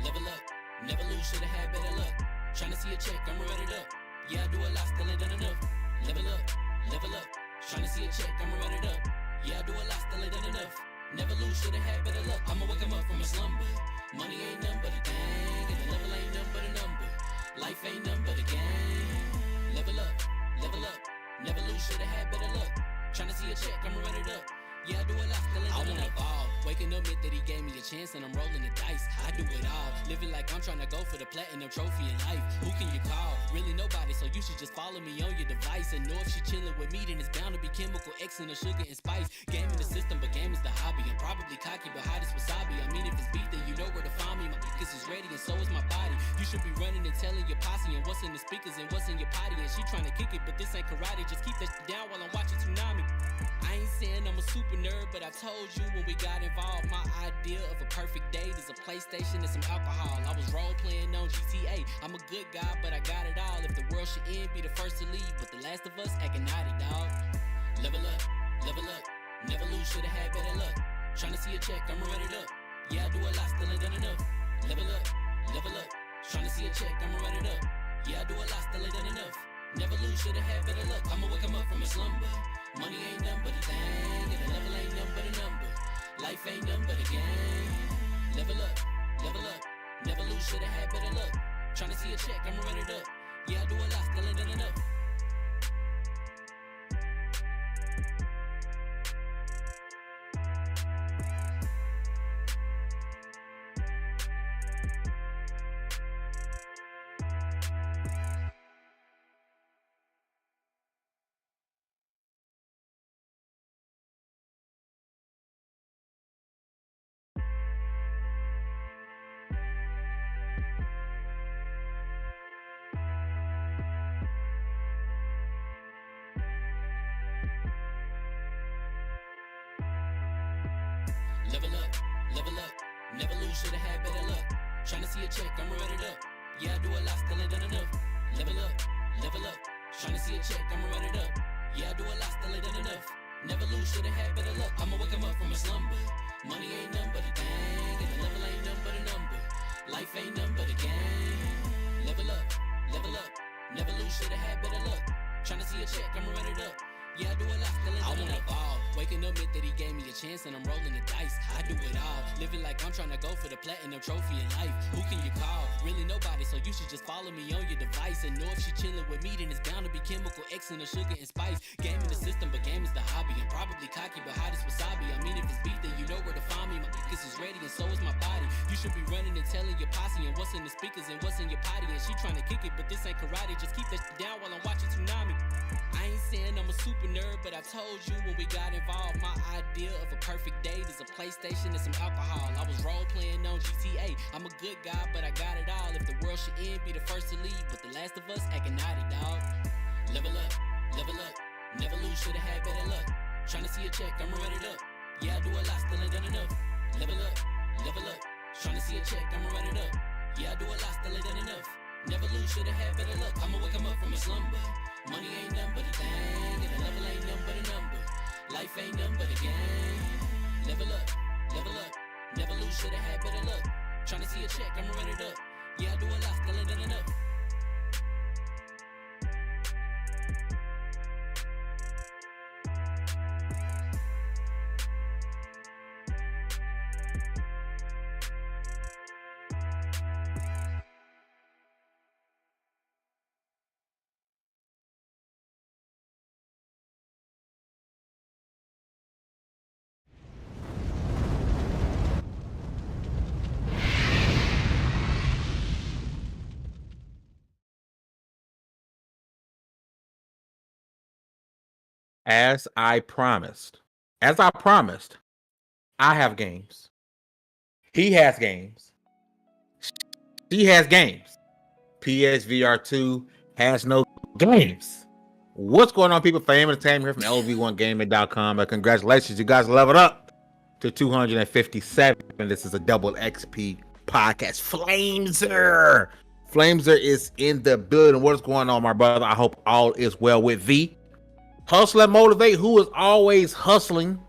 Level up, never lose, should've had better luck. Tryna see a check, I'm running up. Yeah, I do a lot, still ain't done enough. Level up, tryna see a check, I'm running up. Yeah, I do a lot, still ain't done enough. Never lose, should've had better luck. I'ma wake 'em up from a slumber. Money ain't nothing but a thing, and the level ain't nothing but a number. Life ain't nothing but a game. Level up, never lose, should've had better luck. Tryna see a check, I'ma run it up. Yeah, I do a lot, still ain't done enough. Ball. Waking up meant that he gave me a chance and I'm rolling the dice. I do it all, living like I'm trying to go for the platinum trophy in life. Who can you call? Really nobody, so you should just follow me on your device. And know if she chilling with me, then it's bound to be chemical X and the sugar and spice. Game in the system, but game is the hobby. I'm probably cocky, but hot as wasabi. I mean, if it's beef, then you know where to find me. My focus is ready and so is my body. You should be running and telling your posse and what's in the speakers and what's in your potty. And she trying to kick it, but this ain't karate. Just keep that shit down while I'm watching Tsunami. I ain't saying I'm a super nerd, but I told you when we got involved, my idea of a perfect date is a PlayStation and some alcohol. I was role playing on GTA. I'm a good guy, but I got it all. If the world should end, be the first to leave, but the last of us acting naughty, dog. Level up, never lose, should've had better luck. Tryna see a check, I'ma run it up. Yeah, I do a lot, still ain't done enough. Level up, tryna see a check, I'ma run it up. Yeah, I do a lot, still ain't done enough. Never lose, should've had better luck. I'ma wake 'em up from a slumber. Money ain't nothing but a thing, and the level ain't nothing but a number. Life ain't nothing but a game. Level up, never lose, should've had better luck. Tryna see a check, I'ma run it up. Yeah, I do a lot, still ain't done enough. Level up, never lose, should've had better luck. Tryna see a check, I'ma run it up. Yeah, I do a lot, still ain't done enough. Level up, tryna see a check, I'ma run it up. Yeah, I do a lot, still ain't done enough. Never lose, should've had better luck. I'ma wake 'em up from a slumber. Money ain't nothing but a thing, and the level ain't nothing but a number. Life ain't nothing but a game. Level up, never lose, should've had better luck. Tryna see a check, I'ma run it up. Yeah, I do a lot, still ain't done enough. Ball. Waking up meant that he gave me a chance and I'm rolling the dice. I do it all, living like I'm trying to go for the platinum trophy in life. Who can you call? Really nobody, so you should just follow me on your device. And know if she chilling with me, then it's bound to be chemical X and the sugar and spice. Game in the system, but game is the hobby. I'm probably cocky, but hot as wasabi. I mean, if it's beef, then you know where to find me. My focus is ready and so is my body. You should be running and telling your posse and what's in the speakers and what's in your potty. And she trying to kick it, but this ain't karate. Just keep that shit down while I'm watching Tsunami. I ain't saying I'm a super nerd, but I told you when we got involved, my idea of a perfect date is a PlayStation and some alcohol. I was role playing on GTA. I'm a good guy, but I got it all. If the world should end, be the first to leave, but the last of us acting naughty, dog. Level up, never lose, should've had better luck. Tryna see a check, I'ma run it up. Yeah, I do a lot, still ain't done enough. Level up, tryna see a check, I'ma run it up. Yeah, I do a lot, still ain't done enough. Never lose, should've had better luck. I'ma wake 'em up from a slumber. Money ain't nothing but a thing, and the level ain't nothing but a number. Life ain't nothing but a game. Level up, never lose, should've had better luck. Tryna see a check, I'ma run it up. Yeah, I do a lot, still ain't done enough. As I promised, I have games. He has games. She has games. PSVR 2 has no games. What's going on, people? Flame Entertainment here from LV1Gaming.com. Congratulations, you guys leveled up to 257. This is a double XP podcast. Flamezer is in the building. What is going on, my brother? I hope all is well with thee. Hustle and motivate, who is always hustling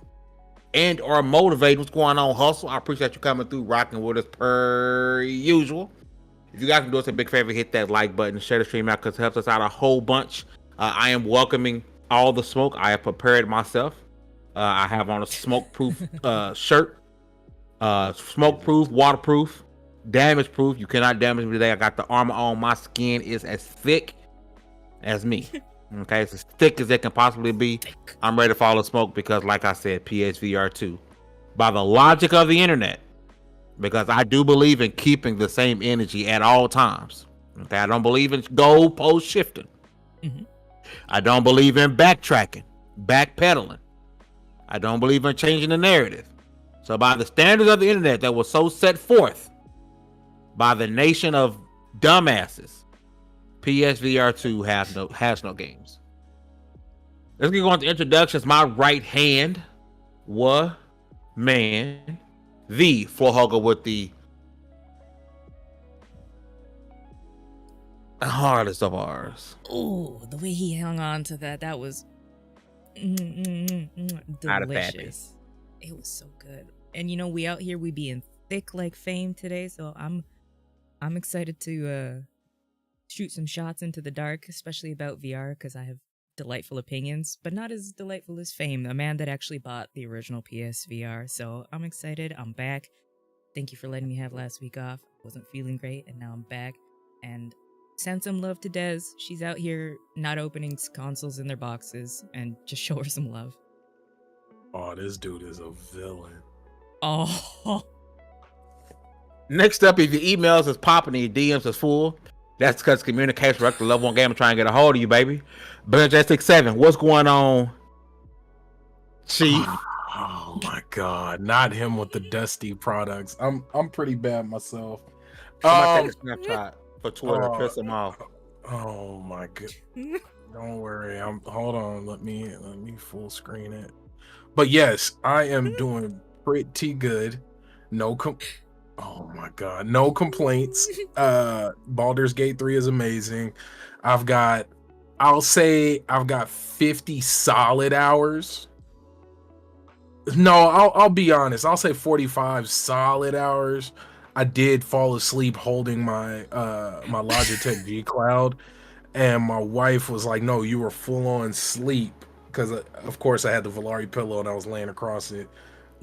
and or motivating. What's going on, Hustle? I appreciate you coming through, rocking with us per usual. If you guys can do us a big favor, hit that like button, share the stream out because it helps us out a whole bunch. I am welcoming all the smoke. I have prepared myself. I have on a smoke-proof shirt. Smoke-proof, waterproof, damage-proof. You cannot damage me today. I got the armor on. My skin is as thick as me. Okay, it's as thick as it can possibly be. I'm ready to follow smoke because, like I said, PSVR 2. By the logic of the internet, because I do believe in keeping the same energy at all times. Okay, I don't believe in goalpost shifting. Mm-hmm. I don't believe in backtracking, backpedaling. I don't believe in changing the narrative. So by the standards of the internet that was so set forth by the nation of dumbasses, PSVR 2 has no games. Let's get on to introductions. My right hand man, the floor hugger with the hardest of ours. Oh, the way he hung on to that was delicious. It was so good. And you know, we out here, we being thick like Fame today, so I'm excited to shoot some shots into the dark, especially about VR, because I have delightful opinions, but not as delightful as Fame, a man that actually bought the original PSVR. So I'm excited. I'm back. Thank you for letting me have last week off. Wasn't feeling great, and now I'm back. And send some love to Des. She's out here not opening consoles in their boxes, and just show her some love. Oh, this dude is a villain. Oh. Next up, if your emails is popping and your DMs is full, that's because communication director level 1 game trying to get a hold of you, baby. BJ67, what's going on, Chief? Oh my God, not him with the dusty products. I'm pretty bad myself. Somebody take a Snapchat for Twitter, piss him off. Oh my God. Don't worry. Hold on. Let me full screen it. But yes, I am doing pretty good. Oh my God, no complaints. Baldur's Gate 3 is amazing. I'll say I've got 50 solid hours. No, I'll be honest. I'll say 45 solid hours. I did fall asleep holding my my Logitech G Cloud, and my wife was like, "No, you were full on sleep," because of course I had the Volari pillow and I was laying across it.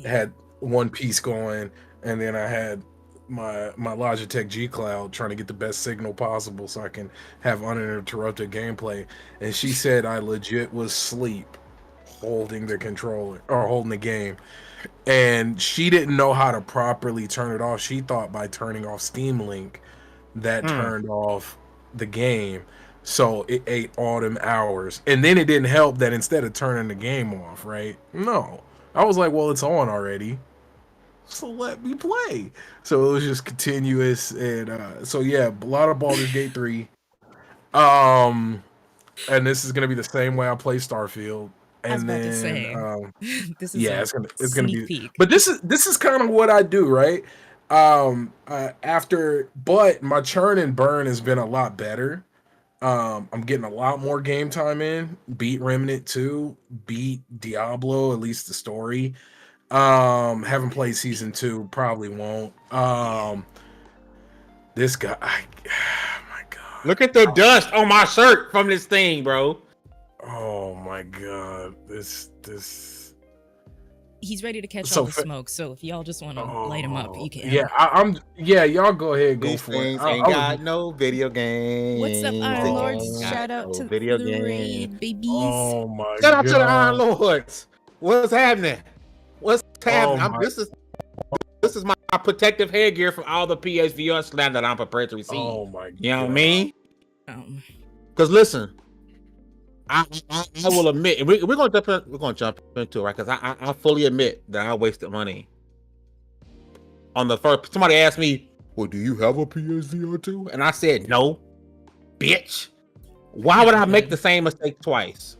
Had one piece going, and then I had my Logitech G Cloud trying to get the best signal possible so I can have uninterrupted gameplay. And she said I legit was asleep holding the controller or holding the game, and she didn't know how to properly turn it off. She thought by turning off Steam Link that turned off the game, so it ate all them hours. And then it didn't help that instead of turning the game off, right? No, I was like, well, it's on already, so let me play. So it was just continuous. And so yeah, a lot of Baldur's Gate 3. And this is gonna be the same way I play Starfield. And then this is it's gonna be peek. But this is kind of what I do, right? But my churn and burn has been a lot better. I'm getting a lot more game time in. Beat Remnant 2, beat Diablo, at least the story. Haven't played season 2, probably won't. This guy, oh my God. Look at the dust on my shirt from this thing, bro. Oh my God. This He's ready to catch all the smoke, so if y'all just want to light him up, you can. Yeah, y'all go ahead and go These for things it. Ain't got no video games. What's up, Iron Lords? Shout out to video the raid, babies. Oh my God. Shout out to the Iron Lords. What's happening? This is my protective headgear from all the PSVR slam that I'm prepared to receive. Oh my God. You know what I mean? Because listen, I will admit, we're gonna jump into it, right? Because I fully admit that I wasted money on the first. Somebody asked me, "Well, do you have a PSVR 2?" And I said, "No, bitch. Why would I make the same mistake twice?"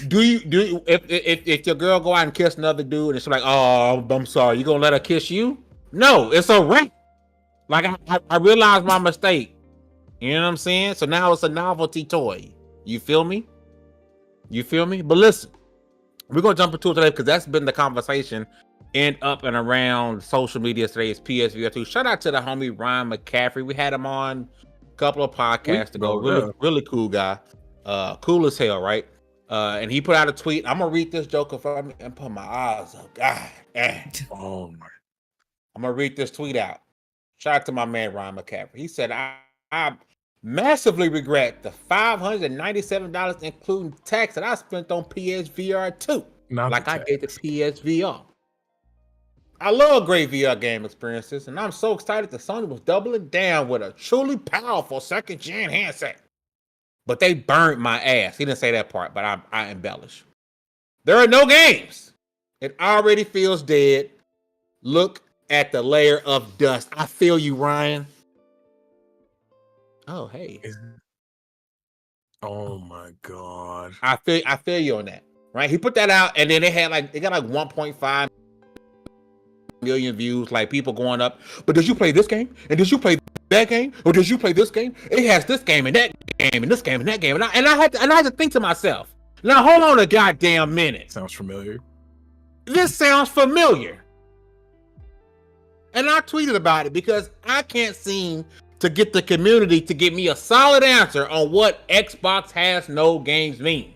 Do you if your girl go out and kiss another dude and she's like, "Oh, I'm sorry," you gonna let her kiss you? No, it's a wreck. Like I realized my mistake. You know what I'm saying? So now it's a novelty toy. You feel me? But listen, We're gonna jump into it today because that's been the conversation in up and around social media today. Is PSVR 2. Shout out to the homie Ryan McCaffrey. We had him on a couple of podcasts ago. Really cool guy. Cool as hell, right? And he put out a tweet. I'm gonna read this joker for me and put my eyes up. God, Oh my! I'm gonna read this tweet out. Shout out to my man Ryan McCaffrey. He said, I massively regret the $597 including tax that I spent on PSVR 2. Like I did the PSVR. I love great VR game experiences, and I'm so excited that Sony was doubling down with a truly powerful second-gen handset. But they burned my ass. He didn't say that part, but I embellish. There are no games. It already feels dead. Look at the layer of dust. I feel you, Ryan. Oh, hey. Oh my God. I feel you on that. Right? He put that out, and then they got like 1.5 million views, like people going up. But did you play this game? And did you play that game? Or did you play this game? It has this game and that game and this game and that game. And I had to think to myself, now hold on a goddamn minute. Sounds familiar. This sounds familiar. And I tweeted about it because I can't seem to get the community to give me a solid answer on what Xbox has no games mean.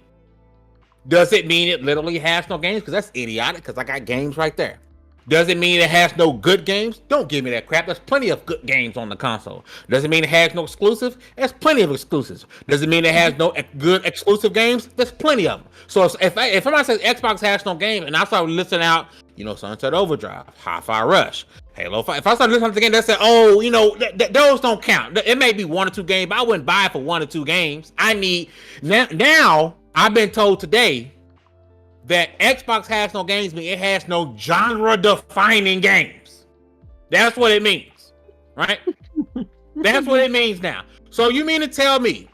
Does it mean it literally has no games? Because that's idiotic, because I got games right there. Does it mean it has no good games? Don't give me that crap. There's plenty of good games on the console. Does it mean it has no exclusives? There's plenty of exclusives. Does it mean it has no good exclusive games? There's plenty of them. So if somebody says Xbox has no game, and I start listing out, Sunset Overdrive, Hi-Fi Rush, Halo 5. If I start listening to the game that said, those don't count. It may be one or two games, but I wouldn't buy it for one or two games. I need now. I've been told today that Xbox has no games, mean it has no genre-defining games. That's what it means, right? That's what it means now. So you mean to tell me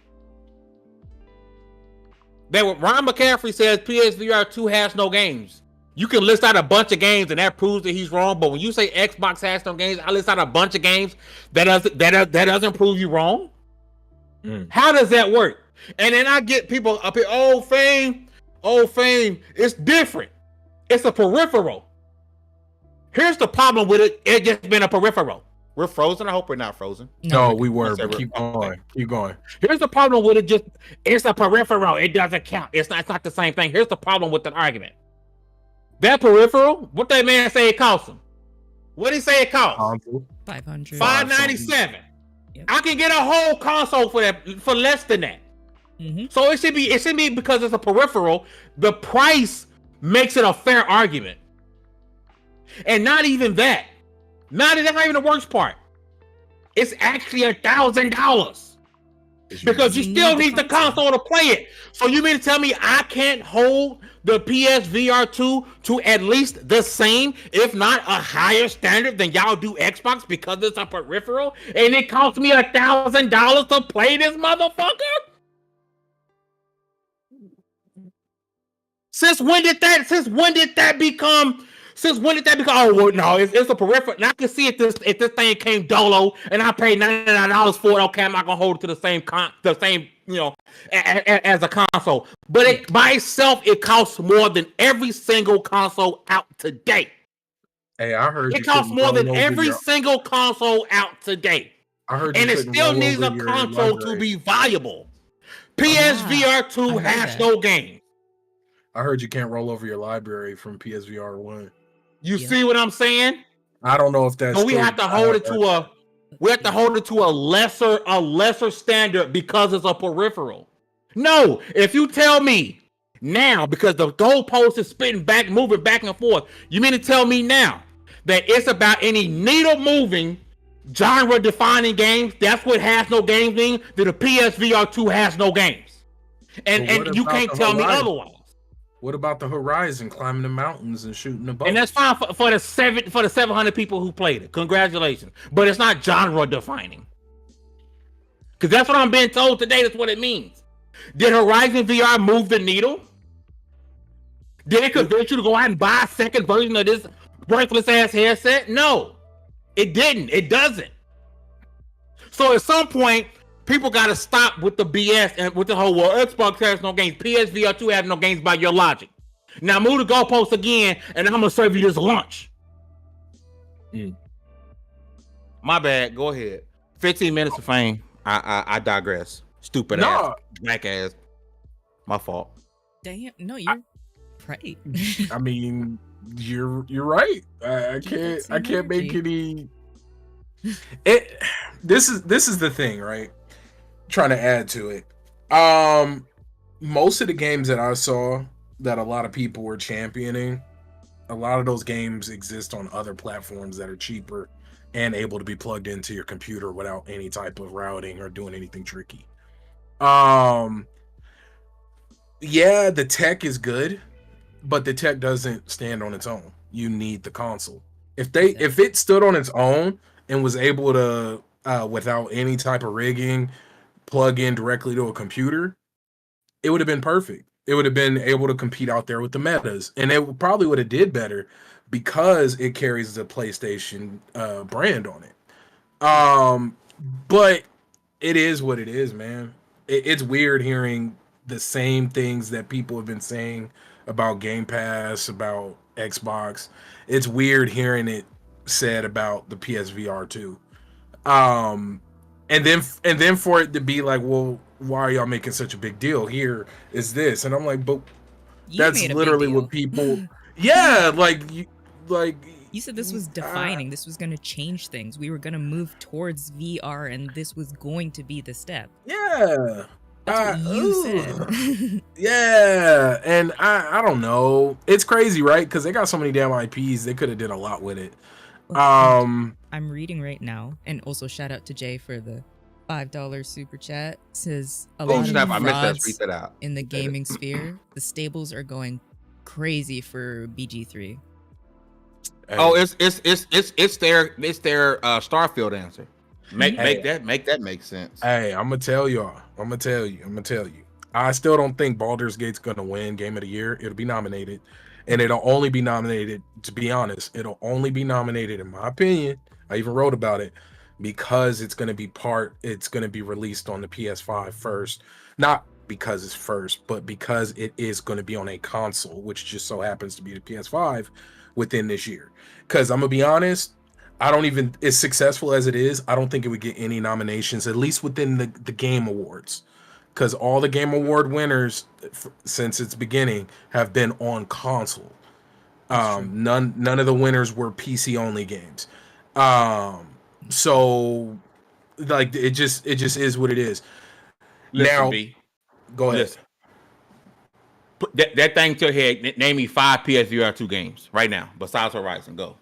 that when Ron McCaffrey says PSVR 2 has no games, you can list out a bunch of games and that proves that he's wrong, but when you say Xbox has no games, I list out a bunch of games that doesn't prove you wrong? How does that work? And then I get people up here, Fame, it's different. It's a peripheral. Here's the problem with it. It just been a peripheral. We're frozen. I hope we're not frozen. No, we were. Keep going. Keep going. Here's the problem with it. It's a peripheral. It doesn't count. It's not the same thing. Here's the problem with that argument. That peripheral, what that man say it costs him? What did he say it costs? $500. $597. Yep. I can get a whole console for less than that. Mm-hmm. So it should be because it's a peripheral. The price makes it a fair argument, and not even that. That's not even the worst part. It's actually $1,000 because you still need the console to play it. So you mean to tell me I can't hold the PSVR 2 to at least the same, if not a higher standard than y'all do Xbox because it's a peripheral, and it costs me $1,000 to play this motherfucker? Since when did that become? Oh well, no, it's a peripheral. And I can see if this thing came dolo and I paid $99 for it. Okay, I'm not gonna hold it to the same as a console. But it by itself, it costs more than every single console out to date. Hey, I heard it costs more than every single console out to date. I heard, and it still needs a console to be viable. PSVR 2 has no game. I heard you can't roll over your library from PSVR 1. You see what I'm saying? I don't know if that's. So we have to hold it to a lesser standard because it's a peripheral. No, if you tell me now, because the goalpost is moving back and forth, you mean to tell me now that it's about any needle moving, genre defining games? That's what has no games mean. That the PSVR 2 has no games, and you can't tell me otherwise. What about the Horizon, climbing the mountains and shooting the boat? And that's fine for the 700 people who played it. Congratulations. But it's not genre defining. Because that's what I'm being told today. That's what it means. Did Horizon VR move the needle? Did it convince you to go out and buy a second version of this worthless ass headset? No, it didn't. It doesn't. So at some point, people got to stop with the BS and with the whole, Xbox has no games, PSVR 2 has no games by your logic. Now move the goalpost again, and I'm gonna serve you this lunch. My bad. Go ahead. 15 minutes of fame. I digress. Stupid ass, black ass. My fault. Damn. No, you're right. I mean, you're right. I can't make any. This is the thing, right? Trying to add to it. Most of the games that I saw that a lot of people were championing, a lot of those games exist on other platforms that are cheaper and able to be plugged into your computer without any type of routing or doing anything tricky. Yeah, the tech is good, but the tech doesn't stand on its own. You need the console. If it stood on its own and was able to without any type of rigging plug in directly to a computer, it would have been perfect. It would have been able to compete out there with the metas, and it probably would have did better because it carries the PlayStation brand on it. But it is what it is, man. It's weird hearing the same things that people have been saying about Game Pass, about Xbox. It's weird hearing it said about the PSVR 2. And then for it to be like, well, why are y'all making such a big deal? Here is this, and I'm like, but that's literally what people. Yeah, you said this was defining. This was going to change things. We were going to move towards VR, and this was going to be the step. Yeah, that's what you said. Yeah, and I don't know. It's crazy, right? Because they got so many damn IPs. They could have did a lot with it. I'm reading right now, and also shout out to Jay for the $5 super chat. It says a lot of frauds in the gaming sphere. The stables are going crazy for BG3. Oh, it's their Starfield answer. Make that make sense. Hey, I'm gonna tell you. I still don't think Baldur's Gate's gonna win Game of the Year. It'll be nominated, and it'll only be nominated. To be honest, it'll only be nominated, in my opinion. I even wrote about it because it's gonna be released on the PS5 first. Not because it's first, but because it is going to be on a console, which just so happens to be the PS5 within this year. Because I'm gonna be honest, as successful as it is, I don't think it would get any nominations, at least within the Game Awards. Because all the Game Award winners since its beginning have been on console. None of the winners were PC only games. So it just is what it is. Listen, now, B, go ahead. Listen. Put that thing to your head. Name me 5 PSVR 2 games right now besides Horizon. Go.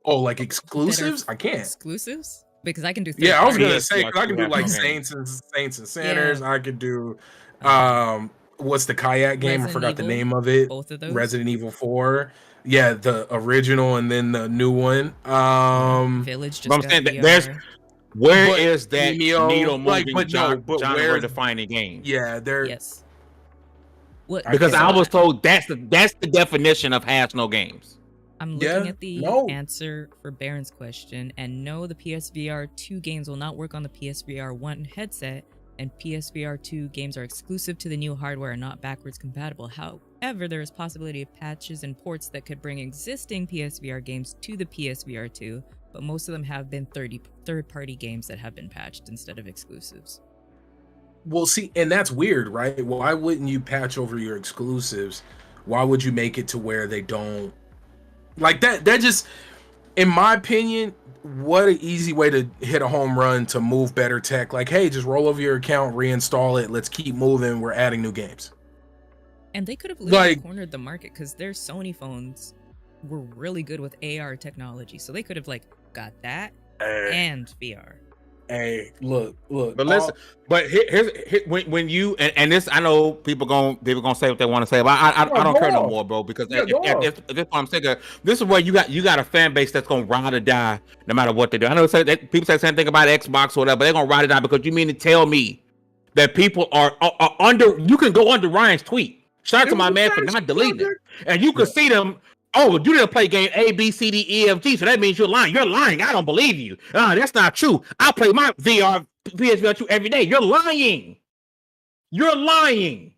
Oh, like exclusives? I can't. Exclusives? Because I can do. Yeah, I was gonna say because I can do like Saints and Sinners. Yeah. I could do what's the kayak game? I forgot the name of it. Both of those. Resident Evil 4. Yeah, the original and then the new one. Village just got VR. Where is that needle moving genre defining game? Yeah, there. Yes. Because I was told that's the definition of has no games. I'm looking at the answer for Baron's question, and no, the PSVR 2 games will not work on the PSVR 1 headset, and PSVR 2 games are exclusive to the new hardware and not backwards compatible. However, there is possibility of patches and ports that could bring existing PSVR games to the PSVR 2, but most of them have been third-party games that have been patched instead of exclusives. Well, see, and that's weird, right? Why wouldn't you patch over your exclusives? Why would you make it to where they don't like that? That just, in my opinion, what an easy way to hit a home run to move better tech. Like, hey, just roll over your account, reinstall it. Let's keep moving. We're adding new games. And they could have literally cornered the market because their Sony phones were really good with AR technology, so they could have got that and VR. Hey, look. But listen, here's when you and this, I know people gonna say what they want to say, but I don't care no more, bro. Because this is what I'm saying. This is where you got a fan base that's gonna ride or die no matter what they do. I know people say the same thing about Xbox or whatever, but they're gonna ride or die because you mean to tell me that people are under. You can go under Ryan's tweet. Shout out to my man for not deleting it, and you can see them. Oh, you didn't play game A, B, C, D, E, F, G, so that means you're lying. You're lying. I don't believe you. That's not true. I play my VR, PSVR 2 every day. You're lying. You're lying.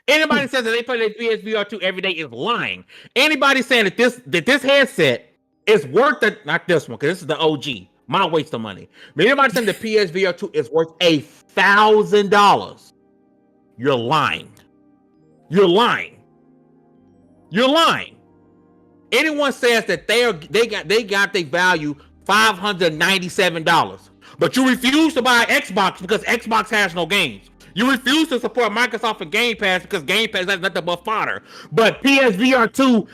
Anybody says that they play their PSVR 2 every day is lying. Anybody saying that this headset is worth it, not this one, because this is the OG, my waste of money. But anybody saying the PSVR 2 is worth $1,000, you're lying. You're lying. You're lying. Anyone says that they got their value $597, but you refuse to buy Xbox because Xbox has no games. You refuse to support Microsoft and Game Pass because Game Pass has nothing but fodder. But PSVR 2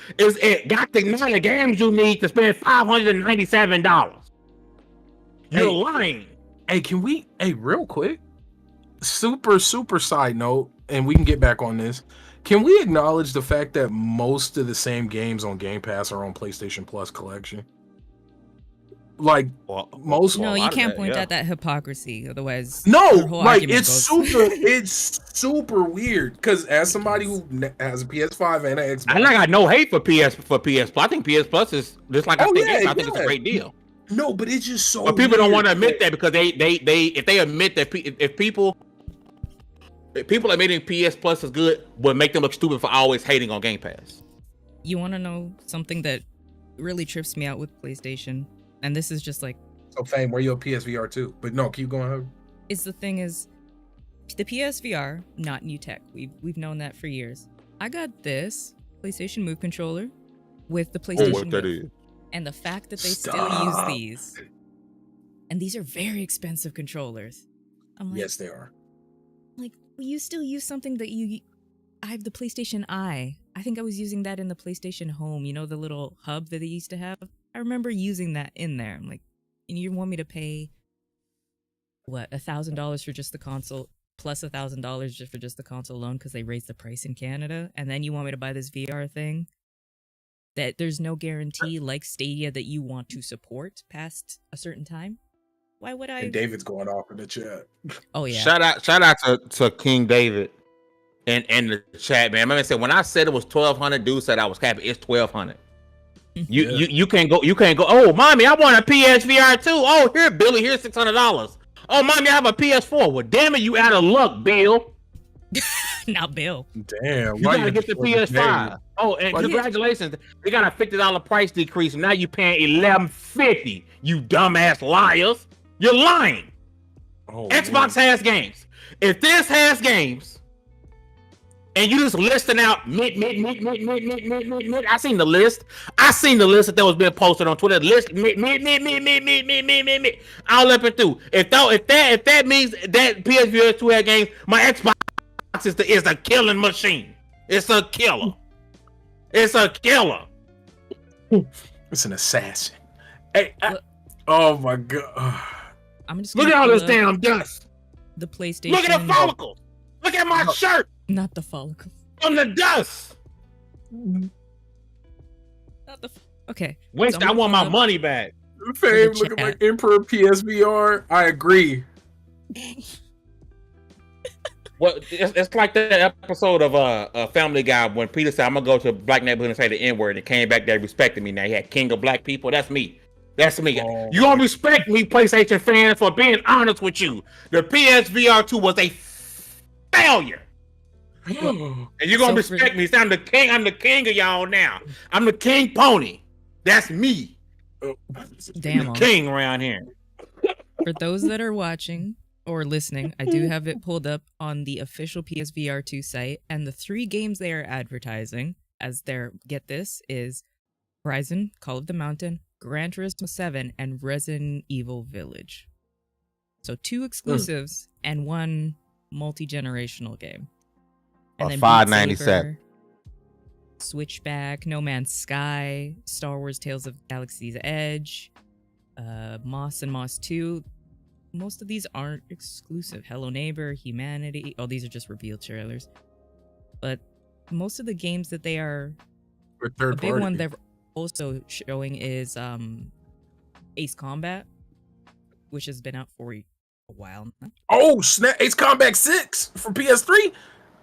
got the amount of games you need to spend $597. You're lying. Hey, real quick, super side note, and we can get back on this. Can we acknowledge the fact that most of the same games on Game Pass are on PlayStation Plus collection? Like most. No, you can't point at that hypocrisy. Otherwise, no, like it's super weird. Because as somebody who has a PS5 and an Xbox, I got no hate for PS Plus. I think PS Plus is just like I think it's a great deal. No, but it's just so. But people don't want to admit that because they if they admit that if people admitting PS Plus is good would make them look stupid for always hating on Game Pass. You want to know something that really trips me out with PlayStation? And this is just like... So, Fame, where you a PSVR 2? But no, keep going. The thing is, the PSVR, not new tech. We've known that for years. I got this PlayStation Move controller with the PlayStation Move. And the fact that they still use these. And these are very expensive controllers. I'm like, yes, they are. Like, you still use something that I have the PlayStation Eye. I think I was using that in the PlayStation Home. You know, the little hub that they used to have? I remember using that in there. I'm like, and you want me to pay, what, $1,000 for just the console, plus $1,000 just for just the console alone because they raised the price in Canada? And then you want me to buy this VR thing that there's no guarantee, like Stadia, that you want to support past a certain time? Why would I? And David's going off in the chat. Oh, yeah. Shout out to King David in the chat, man. I said when I said it was 1,200, dude said I was happy. It's 1,200. You can't go. Oh, mommy, I want a PSVR 2. Oh, here, Billy, here's $600. Oh, mommy, I have a PS4. Well, damn it, you out of luck, Bill. Not Bill. Damn, you gotta get the PS5. Oh, and congratulations, they got a $50 price decrease. Now you paying $1,150. You dumbass liars. You're lying. Oh, Xbox has games. If this has games, and you just listing out mid. I seen the list. That was being posted on Twitter. List mid. All up and through. If that means that PSVR 2 had games, my Xbox is a killing machine. It's a killer. It's a killer. It's an assassin. Hey, oh my god. I'm just look at all this damn dust. The PlayStation. Look at the follicles. Look at my shirt. Not the follicles. On the dust. Not the. Okay. Wait, I want my money back. Fame, looking like Emperor PSVR. I agree. Well, it's like that episode of Family Guy when Peter said, "I'm gonna go to a black neighborhood and say the N-word," and came back there respecting me. Now he had king of black people. That's me. That's me. Oh. You gonna respect me, PlayStation fans, for being honest with you. The PSVR 2 was a failure. And you're gonna respect me. So I'm the king. I'm the king of y'all now. I'm the king pony. That's me. Damn. The king around here. For those that are watching or listening, I do have it pulled up on the official PSVR 2 site, and the 3 games they are advertising as their get this is Horizon, Call of the Mountain, Gran Turismo 7, and Resident Evil Village. So 2 exclusives and 1 multi-generational game. And then $597. Switchback, No Man's Sky, Star Wars Tales of Galaxy's Edge, Moss and Moss 2. Most of these aren't exclusive. Hello Neighbor, Humanity. Oh, these are just revealed trailers. But most of the games that they are... A big one they're also showing is Ace Combat, which has been out for a while now. Oh, snap. Ace Combat 6 for PS3?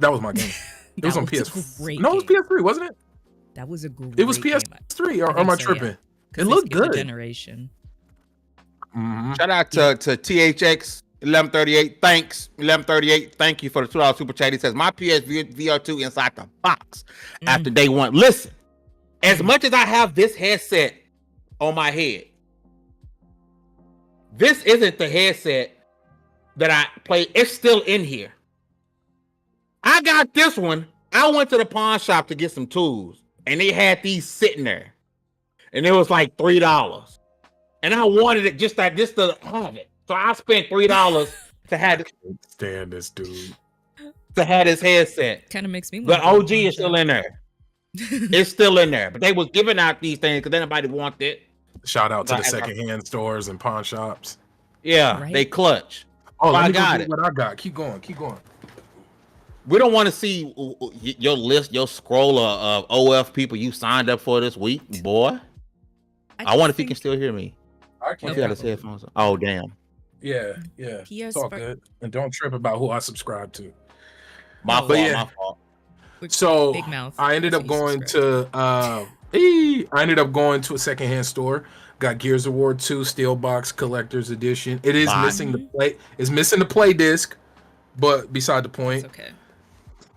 That was my game. It was on PS4. No, it was PS3, wasn't it? That was a great It was PS3, or am I tripping? Yeah. It looked good. Generation. Shout out to THX 1138, thanks. 1138, thank you for the $2 super chat. He says, my PSVR 2 inside the box after day one. Listen, as much as I have this headset on my head, this isn't the headset that I play. It's still in here. I got this one. I went to the pawn shop to get some tools, and they had these sitting there, and it was like $3. And I wanted it just to have it. So I spent $3 to have it. Stand this dude. To have this headset. Kind of makes me. The OG is still in there. It's still in there. But they was giving out these things because anybody wanted it. Shout out to the secondhand stores and pawn shops. Yeah, right? They clutch. Oh, I got it. What I got. Keep going. We don't want to see your list, your scroll of OF people you signed up for this week, boy. I wonder if you can still hear me. I can't. You got his headphones on. Oh, damn. Yeah. It's all good. And don't trip about who I subscribe to. My fault. So Big mouth. I ended up going to a secondhand store. Got Gears of War 2 Steel Box Collector's Edition. It is missing the play. It's missing the play disc, but beside the point. It's okay.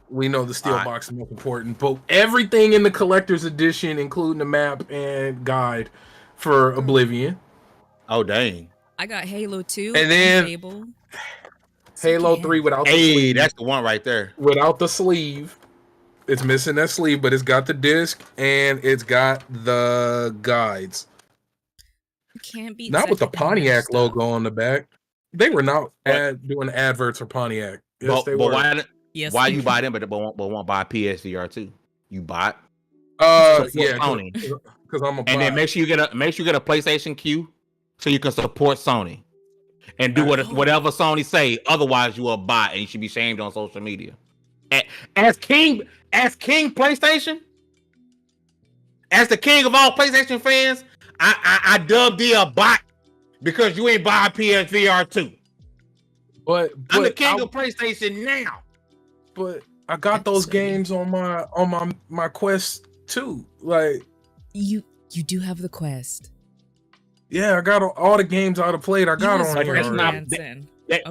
We know the Steel Box is most important, but everything in the Collector's Edition, including the map and guide for Oblivion. Oh dang! I got Halo 2 and then Halo 3 without the sleeve. That's the one right there. Without the sleeve. It's missing that sleeve, but it's got the disc and it's got the guides. Can't be not with the Pontiac logo on the back. They were not doing adverts for Pontiac. Yes, they were. Why you buy them, but won't buy PSVR 2? You bought? Sony. Because I'm a. And then make sure you get a PlayStation Q, so you can support Sony, and do whatever Sony say. Otherwise, you will buy, and you should be shamed on social media. As King PlayStation, as the king of all PlayStation fans, I dubbed you a bot because you ain't buying PSVR 2. But I'm the king of PlayStation now. But I got those games on my Quest 2. Like you do have the Quest. Yeah, I got all the games I played. I got on here.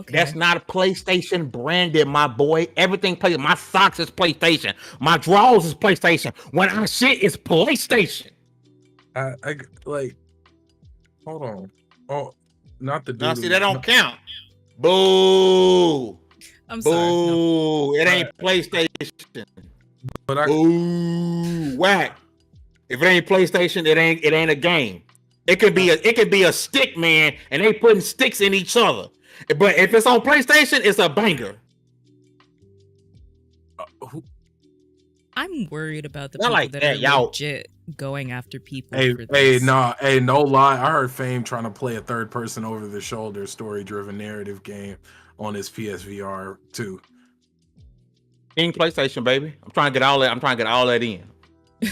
That's not a PlayStation branded, my boy. Everything plays. My socks is PlayStation. My drawers is PlayStation. When I shit, it's PlayStation. I like. Hold on. Oh, not the. No, see that don't count. Boo. I'm sorry. Boo. No. It ain't PlayStation. But Boo. Whack. If it ain't PlayStation, it ain't a game. It could be a stick man, and they putting sticks in each other. But if it's on PlayStation, it's a banger. I'm worried about the people that are legit going after people. For this. No lie. I heard Fame trying to play a third person over the shoulder story-driven narrative game on his PSVR 2. In PlayStation, baby. I'm trying to get all that in.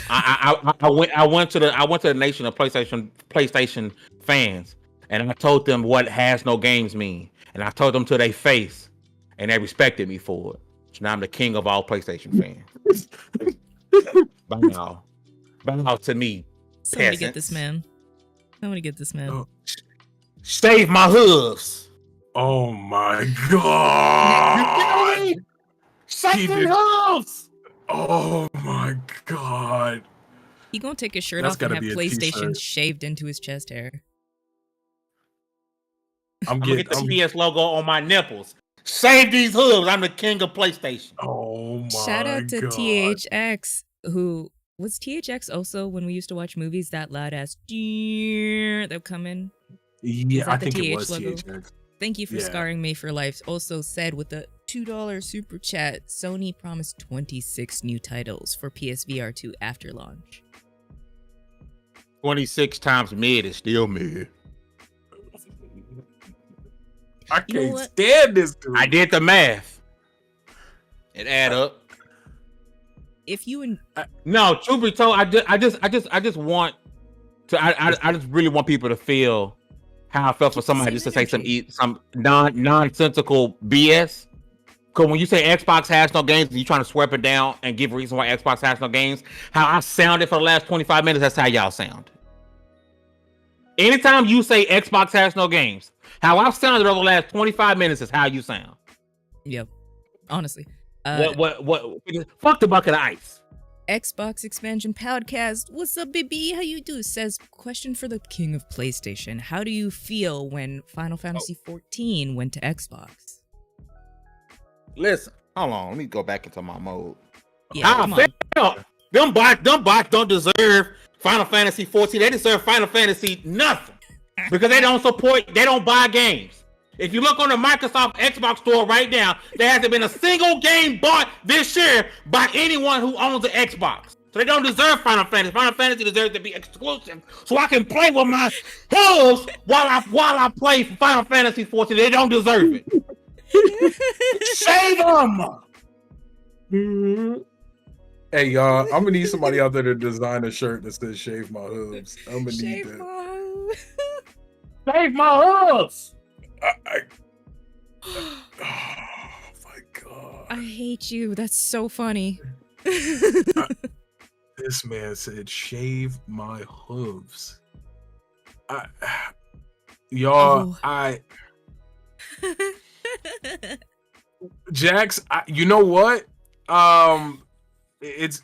I went to the nation of PlayStation fans, and I told them what has no games mean, and I told them to their face, and they respected me for it. So now I'm the king of all PlayStation fans. Bow to me. Somebody get this man. Oh. Save my hooves. Oh my god! Save my hooves. Oh my god! He gonna take his shirt off and have PlayStation shaved into his chest hair. I'm gonna get the PS logo on my nipples. Save these hooves. I'm the king of PlayStation. Oh my god! Shout out to THX, who was THX also when we used to watch movies that loud ass that come in. Yeah, I think it was logo? THX. Thank you for scarring me for life. Also said with the $2 super chat, Sony promised 26 new titles for PSVR 2 after launch. 26 times mid is still mid. I can't stand this dude. I did the math. It add up. If you no, truth be told, I just want to. I just really want people to feel how I felt for somebody just to say some nonsensical BS. Because when you say Xbox has no games, you trying to sweep it down and give a reason why Xbox has no games. How I sounded for the last 25 minutes, that's how y'all sound. Anytime you say Xbox has no games, How I've sounded over the last 25 minutes is how you sound. Yep. Honestly. What? Fuck the bucket of ice. Xbox Expansion Podcast. What's up, baby? How you do? Says, question for the king of PlayStation. How do you feel when Final Fantasy 14 went to Xbox? Listen, hold on. Let me go back into my mode. Yeah, come on. Them bots don't deserve Final Fantasy 14. They deserve Final Fantasy nothing because they don't buy games. If you look on the Microsoft Xbox store right now, there hasn't been a single game bought this year by anyone who owns an Xbox. So they don't deserve Final Fantasy. Final Fantasy deserves to be exclusive, so I can play with my hooves while I play Final Fantasy 14. They don't deserve it. Save them. Hey y'all, I'm gonna need somebody out there to design a shirt that says "Shave my hooves." I'm gonna need that. Save my hooves. Oh my god! I hate you. That's so funny. This man said, "Shave my hooves." Y'all, Jax, you know what? It's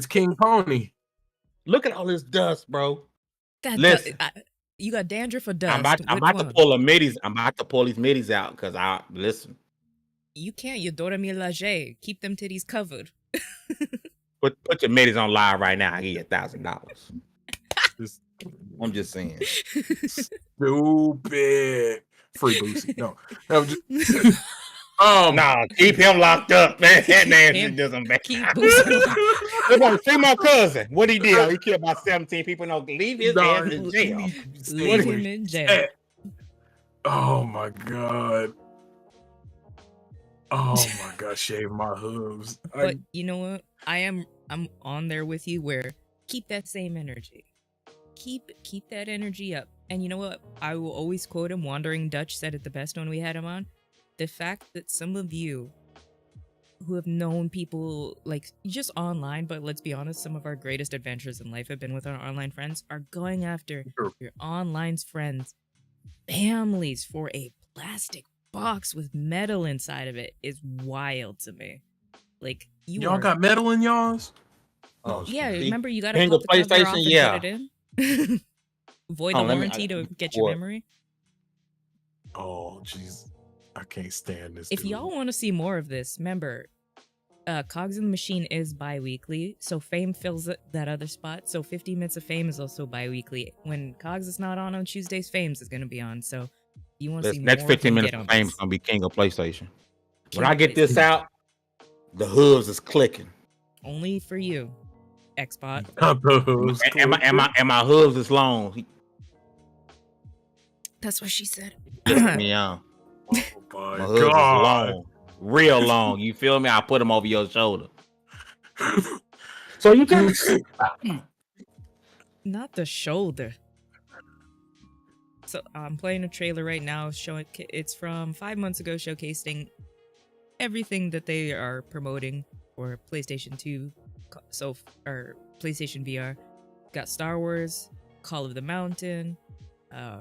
King Pony. Look at all this dust, bro. Listen, you got dandruff or dust? I'm about to pull the middies. I'm about to pull these middies out because listen. You can't. You Dora Milaje. Keep them titties covered. Put your middies on live right now. I give you $1,000. I'm just saying. Stupid. Free Boosie. No. Nah, keep him locked up, man. That man doesn't back. Keep Boosie. See my cousin. What he did? He killed about 17 people. No, leave his ass in jail. Leave him in jail. Oh my god. Oh my god, shave my hooves. But you know what? I'm on there with you where keep that same energy. Keep that energy up. And you know what? I will always quote him. Wandering Dutch said it the best when we had him on. The fact that some of you who have known people like just online, but let's be honest, some of our greatest adventures in life have been with our online friends, are going after your online friends' families for a plastic box with metal inside of it is wild to me. Like y'all got metal in y'all's? Oh yeah, remember you gotta pop the cover off and put it in. Void the warranty to get your memory. Oh jeez, I can't stand this. If y'all want to see more of this, remember, Cogs in the Machine is bi-weekly, so Fame fills that other spot. So 50 Minutes of Fame is also bi-weekly. When Cogs is not on Tuesdays, Fames is going to be on. So you want to see next more 15 minutes of Fame is going to be King of PlayStation. When I get this out, the hooves is clicking. Only for you, Xbot. And my hooves is long. That's what she said. Yeah. Oh my hooves is long. Real long. You feel me? I put them over your shoulder. So you can not the shoulder. So I'm playing a trailer right now showing it's from 5 months ago, showcasing everything that they are promoting for PlayStation 2 or PlayStation VR. Got Star Wars, Call of the Mountain,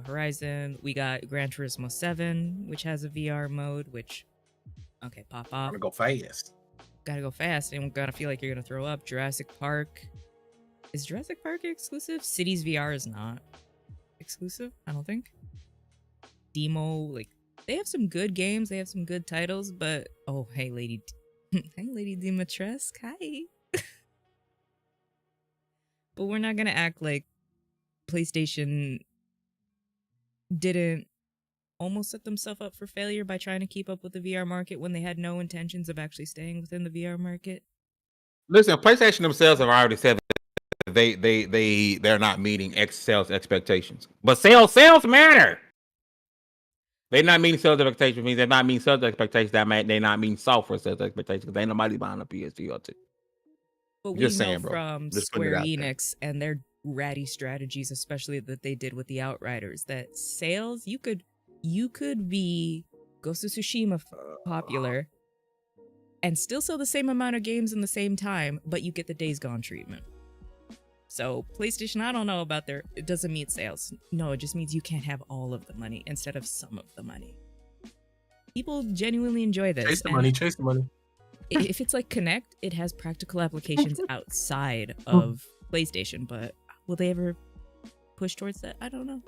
Horizon. We got Gran Turismo 7, which has a VR mode, which okay, pop off. Gotta go fast. Gotta go fast, and gotta feel like you're gonna throw up. Jurassic Park. Is Jurassic Park exclusive? Cities VR is not exclusive, I don't think. Demo, like, they have some good games, they have some good titles, but oh, hey, Lady Dimitrescu, hi. But we're not gonna act like PlayStation didn't almost set themselves up for failure by trying to keep up with the VR market when they had no intentions of actually staying within the VR market. Listen, PlayStation themselves have already said that they're not meeting sales expectations. But sales matter. They're not meeting sales expectations. Means they're not meeting sales expectations. That mean they're not meeting software sales expectations because ain't nobody buying a PSVR 2. But we know from Square Enix and their ratty strategies, especially that they did with the Outriders, that sales you could be Ghost of Tsushima popular and still sell the same amount of games in the same time, but you get the Days Gone treatment. So PlayStation, I don't know about it doesn't mean sales. No, it just means you can't have all of the money instead of some of the money. People genuinely enjoy this. Chase the money, chase the money. If it's like Connect, it has practical applications outside of PlayStation, but will they ever push towards that? I don't know.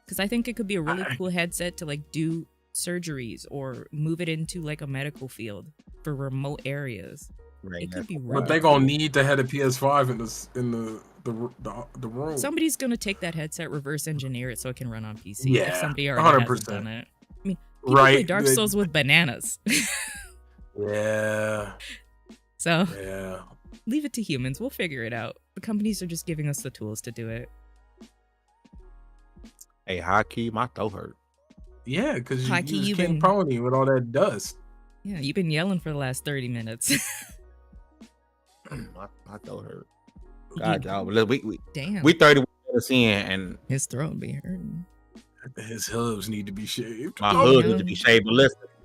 Because I think it could be a really cool headset to like do surgeries or move it into like a medical field for remote areas. Right, it could be But really they're gonna cool. need to have a PS5 in the room. Somebody's gonna take that headset, reverse engineer it so it can run on PC. Yeah, if somebody already hasn't 100%. done it. I mean, people play Right. Dark Souls with bananas. Yeah. So Yeah. leave it to humans. We'll figure it out. The companies are just giving us the tools to do it. Hey, high key, my throat hurt. Yeah, because High key, you you've King been- Pony with all that dust. Yeah, you've been yelling for the last 30 minutes. my throat hurt. God, dog. Look, we Damn. 30 minutes in, and His throat be hurting. His hooves need to be shaved. my Oh, hood no. needs to be shaved. But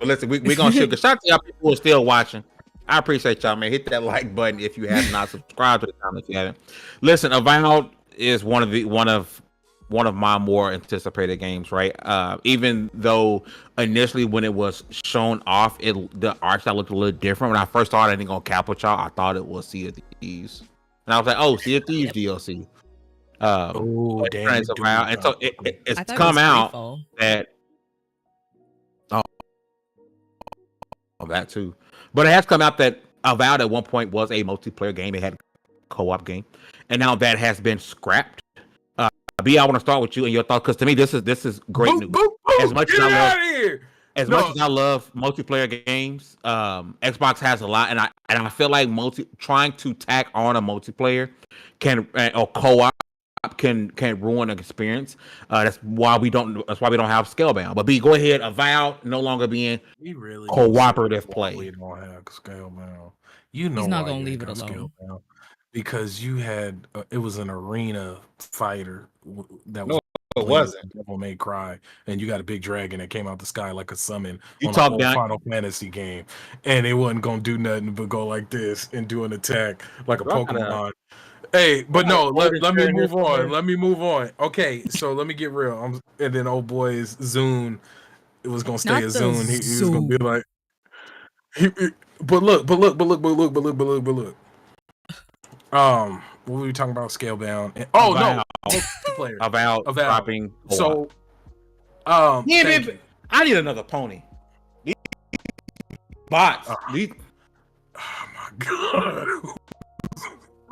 listen, we're gonna shoot. Shout out to y'all people who are still watching. I appreciate y'all, man. Hit that like button if you have not subscribed to the channel if you haven't. Listen, Avowed is one of my more anticipated games, right? Even though initially when it was shown off, the art style looked a little different. When I first saw it, I didn't go cap with y'all. I thought it was Sea of Thieves, and I was like, "Oh, Sea of Thieves DLC." Oh, but damn. it's Avowed, and so it's I thought come it was out Freefall. that that too, but it has come out that Avowed at one point was a multiplayer game. It had a co-op game, and now that has been scrapped. B, I want to start with you and your thoughts, because to me this is great news. As much as Get I love, out of here. much as I love multiplayer games, Xbox has a lot, and I feel like trying to tack on a multiplayer or co-op can ruin an experience. That's why we don't have Scalebound. But B, go ahead. Avowed no longer being He really cooperative why play. We don't have Scalebound. You know, He's not why gonna you leave ain't it got alone. Scalebound. Because you had it was an arena fighter that was No, it wasn't. Devil May Cry, and you got a big dragon that came out the sky like a summon You on a talk whole down- Final Fantasy game, and it wasn't gonna do nothing but go like this and do an attack like a Y'all gotta- Pokemon. Hey, but no, let me sharing move this on. here. Let me move on. Okay, so let me get real. And then old boy's Zune, it was gonna stay Not a the Zune. He was gonna be Zune. like, but look. What were we talking about? Scalebound. Oh no, multiplayer. Avowed Avowed. dropping co-op. So, Yeah, thank baby. you. I need another pony. These bots. Oh my god.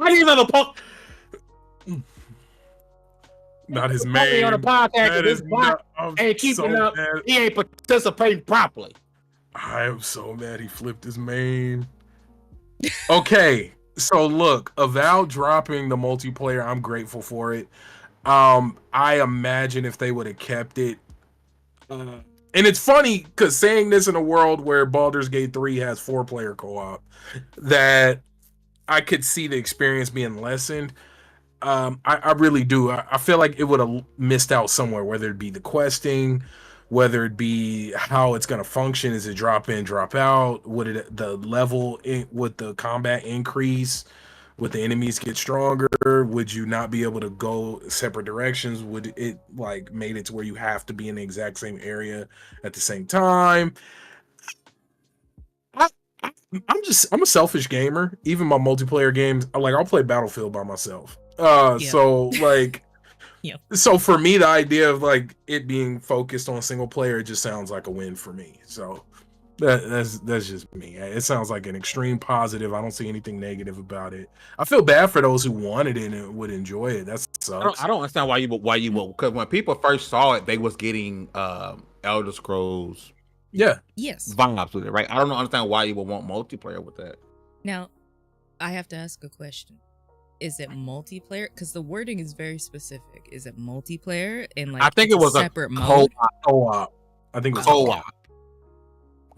I need another pony. Not his Pony main. on the podcast. That This is bot I'm ain't keeping so up. mad. He ain't participating properly. I am so mad he flipped his main. Okay, so look, Avowed dropping the multiplayer, I'm grateful for it. I imagine if they would have kept it. And it's funny because saying this in a world where Baldur's Gate 3 has 4-player co-op, that I could see the experience being lessened. I really do. I feel like it would have missed out somewhere, whether it be the questing, whether it be how it's going to function. Is it drop in, drop out? Would the combat increase? Would the enemies get stronger? Would you not be able to go separate directions? Would it like made it to where you have to be in the exact same area at the same time? I'm a selfish gamer. Even my multiplayer games, like I'll play Battlefield by myself. So like, Yep. So for me, the idea of like it being focused on single player, it just sounds like a win for me. So that's just me. It sounds like an extreme positive. I don't see anything negative about it. I feel bad for those who wanted it and would enjoy it. That sucks. I don't understand why you would, because when people first saw it, they was getting Elder Scrolls Yeah. Yes. vibes with it, right? I don't understand why you would want multiplayer with that. Now, I have to ask a question. Is it multiplayer? Because the wording is very specific. Is it multiplayer and like I think it's it was a separate mode? Co-op. I think it was Co-op.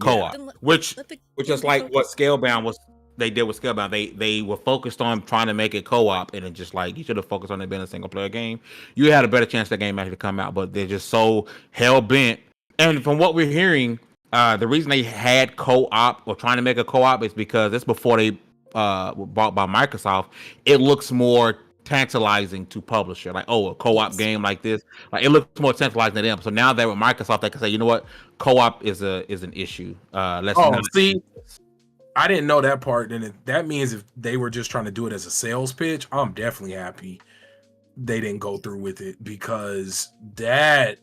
co-op. Then Which let the is game like what focus. Scalebound was. They did with Scalebound. They were focused on trying to make it co-op, and it just like you should have focused on it being a single player game. You had a better chance that game actually come out, but they're just so hell bent. And from what we're hearing, the reason they had co-op or trying to make a co-op is because it's before they were bought by Microsoft. It looks more tantalizing to publisher. Like, oh, a co-op game like this, like it looks more tantalizing to them. So now that with Microsoft, they can say, you know what, co-op is an issue. Let's Oh, not. see, I didn't know that part. And that means if they were just trying to do it as a sales pitch, I'm definitely happy they didn't go through with it, because that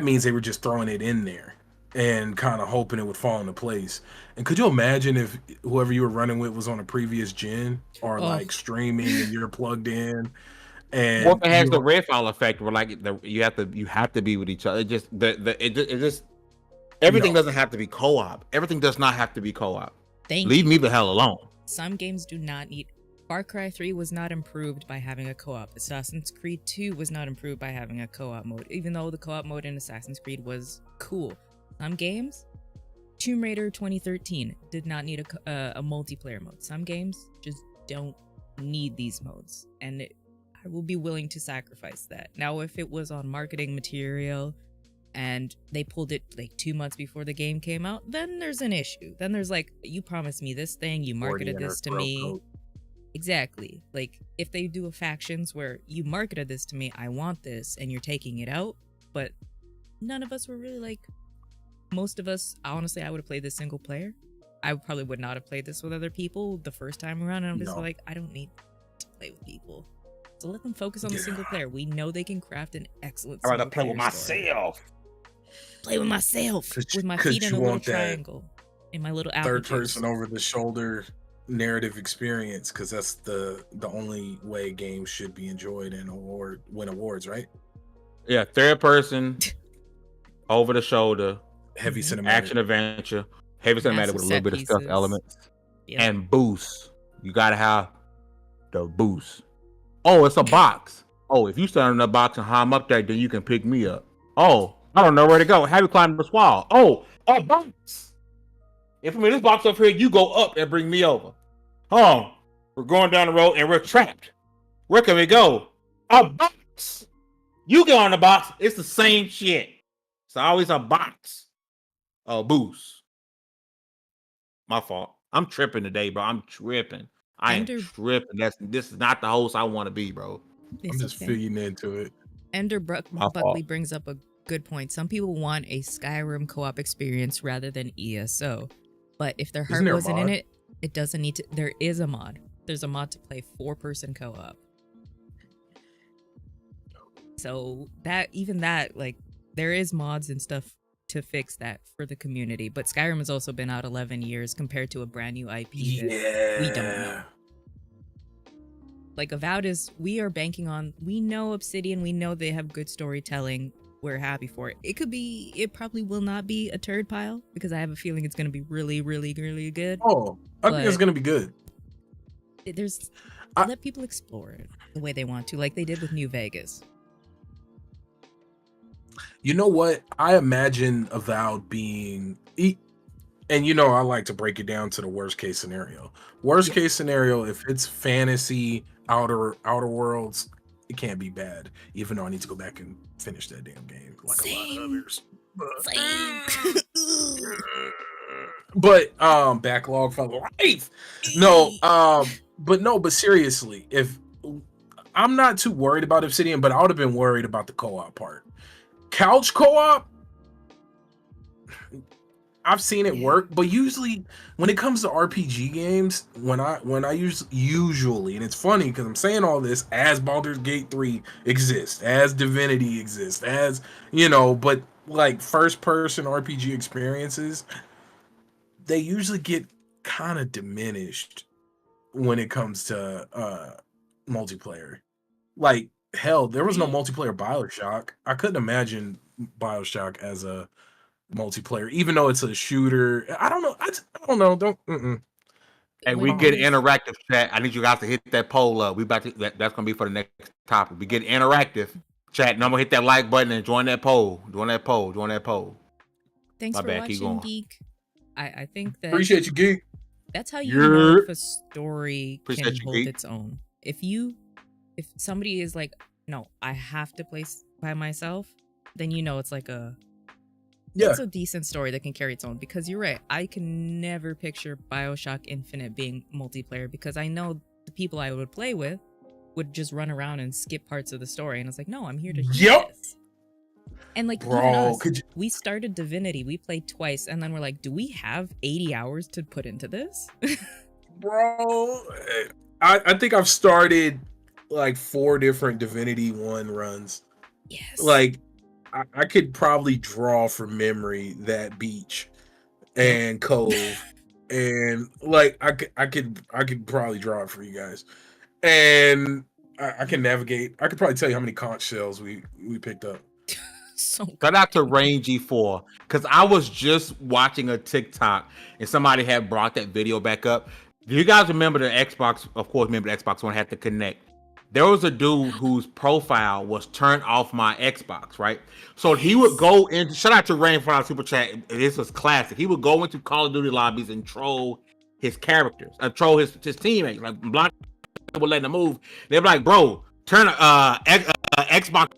means they were just throwing it in there and kind of hoping it would fall into place. And could you imagine if whoever you were running with was on a previous gen or like streaming and you're plugged in? And Or if it has the red file effect, where like you have to be with each other. It just everything doesn't have to be co-op. Everything does not have to be co-op. Leave me the hell alone. Some games do not need. Far Cry 3 was not improved by having a co-op. Assassin's Creed 2 was not improved by having a co-op mode, even though the co-op mode in Assassin's Creed was cool. Some games, Tomb Raider 2013 did not need a multiplayer mode. Some games just don't need these modes, and I will be willing to sacrifice that. Now, if it was on marketing material and they pulled it like 2 months before the game came out, then there's an issue. Then there's like, you promised me this thing, you marketed this to me. Code. Exactly. Like, if they do a factions where you marketed this to me, I want this, and you're taking it out, but none of us were really like, most of us, honestly, I would have played this single player. I probably would not have played this with other people the first time around, and I'm just like, I don't need to play with people. So let them focus on the single player. We know they can craft an excellent single player. I'd rather play with myself. Play with myself. With my feet in a little triangle. In my little apple third juice. Person over the shoulder narrative experience, because that's the only way games should be enjoyed and win awards, right? Yeah, third person over the shoulder, heavy cinematic action adventure, heavy cinematic with a little bit of stealth elements, and boost. You gotta have the boost. Oh, it's a box. Oh, if you stand in the box and I'm up there, then you can pick me up. Oh, I don't know where to go. Have you climb this wall? Oh, a box. If I'm in this box up here, you go up and bring me over. Oh, we're going down the road and we're trapped. Where can we go? A box. You get on the box. It's the same shit. It's always a box. A boost. My fault. I'm tripping today, bro. I'm tripping. I am tripping. This is not the host I want to be, bro. I'm just fitting into it. Ender Buckley brings up a good point. Some people want a Skyrim co-op experience rather than ESO. But if their heart wasn't in it, it doesn't need to. There is a mod. There's a mod to play 4-person co-op. So like, there is mods and stuff to fix that for the community. But Skyrim has also been out 11 years compared to a brand new IP that we don't know. Like, Avowed we are banking on, we know Obsidian, we know they have good storytelling. We're happy for it. It probably will not be a turd pile, because I have a feeling it's going to be really, really, really good. Oh, I think it's going to be good. Let people explore it the way they want to, like they did with New Vegas. You know what? I imagine Avowed being, and you know, I like to break it down to the worst case scenario. Worst case scenario, if it's fantasy, outer worlds, it can't be bad. Even though I need to go back and finish that damn game, like a lot of others. But backlog for life. But seriously, if I'm not too worried about Obsidian, but I would have been worried about the co-op part. Couch co-op, I've seen it work, but usually when it comes to RPG games, when I usually, and it's funny because I'm saying all this as Baldur's Gate 3 exists, as Divinity exists, as, you know, but like first person RPG experiences, they usually get kind of diminished when it comes to multiplayer. Like, hell, there was no multiplayer BioShock. I couldn't imagine BioShock as a multiplayer, even though it's a shooter. I don't know. I don't know. Don't. And we get interactive, chat. I need you guys to hit that poll up. We about to. That's gonna be for the next topic. We get interactive, chat. And I'm gonna hit that like button and join that poll. Join that poll. Thanks for watching, Geek. I think that appreciate you, Geek. That's how you know if a story can hold its own. If somebody is like, no, I have to play by myself, then you know it's like it's a decent story that can carry its own. Because you're right, I can never picture BioShock Infinite being multiplayer, because I know the people I would play with would just run around and skip parts of the story, and I was like, no, I'm here to do Yep. this. And like, Bro, even us, could you- we started Divinity, we played twice, and then we're like, do we have 80 hours to put into this? Bro, I think I've started like 4 different Divinity 1 runs. Yes. Like, I could probably draw from memory that beach and cove, and like I could probably draw it for you guys, and I can navigate. I could probably tell you how many conch shells we picked up. So Shout out to Rangy 4, because I was just watching a TikTok and somebody had brought that video back up. Do you guys remember the Xbox? Of course, remember the Xbox One had to connect. There was a dude whose profile was turned off my Xbox, right? So he would go into, shout out to Rain for our super chat. This was classic. He would go into Call of Duty lobbies and troll his characters, troll his teammates. Like, blind would let them move. They'd be like, bro, turn Xbox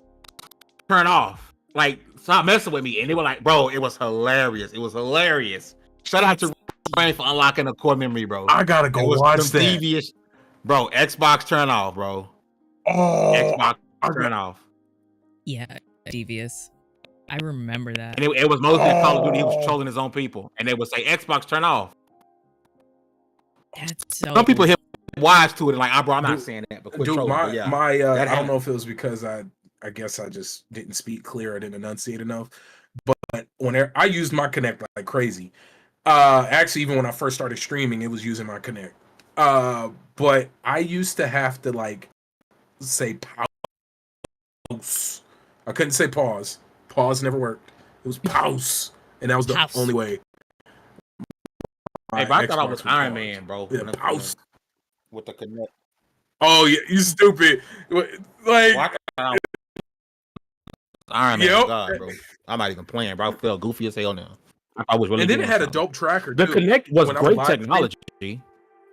turn off. Like, stop messing with me. And they were like, bro, it was hilarious. It was hilarious. Shout out to Rain for unlocking the core memory, bro. I gotta go watch that. Devious, bro, Xbox turn off, bro. Oh, Xbox turn off. yeah, devious. I remember that. And it was mostly Call of Duty. He was trolling his own people. And they would say, Xbox turn off. That's so Some people hit wise to it. Like, bro, I'm not saying that. But quit dude, trolling. But yeah, I don't know if it was because I guess I just didn't speak clear. I didn't enunciate enough. But when I used my Connect like crazy. Actually, even when I first started streaming, it was using my Connect. But I used to have to like say pause. I couldn't say pause. Pause never worked. It was pause, and that was the Pause. only way. Hey, My but I thought I Xbox was would Iron pause. Man, bro. Yeah, pause. With the Connect. Oh yeah, you stupid. Like, Well, I thought I was Iron Man, Yep. God, bro. I'm not even playing, bro. I felt goofy as hell now. I was really. and then it doing had a something. dope tracker. The too. Connect was When I great live technology.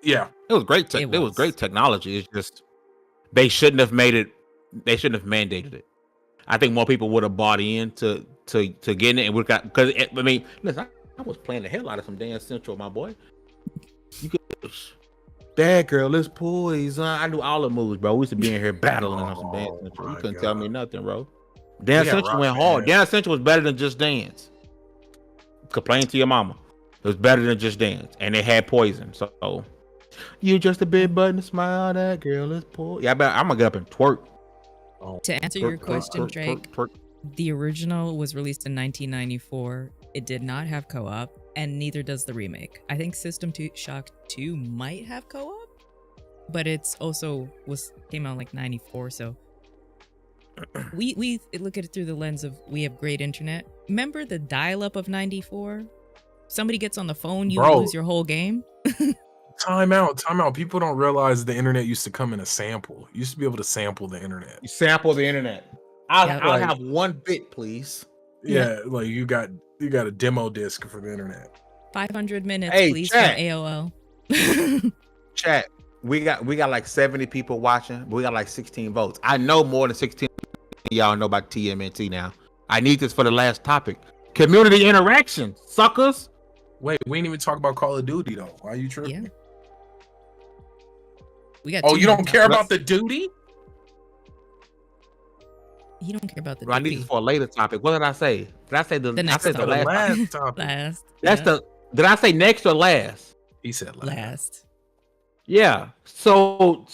Yeah, It was great. It It was was. great technology. It's just they shouldn't have made it. They shouldn't have mandated it. I think more people would have bought in to getting it, and we got because I mean, listen, I was playing the hell out of some Dance Central, my boy. You could, bad girl, it's poison. I knew all the moves, bro. We used to be in here battling on some Dance Central. You my couldn't tell God. me nothing, bro. Dance Yeah, Central Rock went hard. Band. Dance Central was better than Just Dance. Complain to your mama. It was better than Just Dance, and they had poison. So you just a big button, smile. That girl is poison. Yeah, I'm gonna get up and twerk. To answer your question, Drake, the original was released in 1994. It did not have co-op, and neither does the remake. I think System Shock 2 might have co-op, but it's also came out like 94. So we look at it through the lens of we have great internet. Remember the dial-up of 94? Somebody gets on the phone, you Bro. lose your whole game. time out. People don't realize the internet used to come in a sample. You used to be able to sample the internet. You sample the internet. I'll Like- have 1 bit, please. Yeah, like you got a demo disc for the internet. 500 minutes, Hey, please, chat. from AOL. Chat. We got like 70 people watching, but we got like 16 votes. I know more than 16 of y'all know about TMNT now. I need this for the last topic. Community interaction, suckers. Wait, we didn't even talk about Call of Duty though. Why are you tripping? Yeah. We got. Oh, two you more don't care topics. about the duty? You don't care about the. I need duty. this for a later topic. What did I say? Did I say the? The I next said the topic. last. Topic. topic. Last. That's yeah, Did I say next or last? He said last. last. Yeah. So.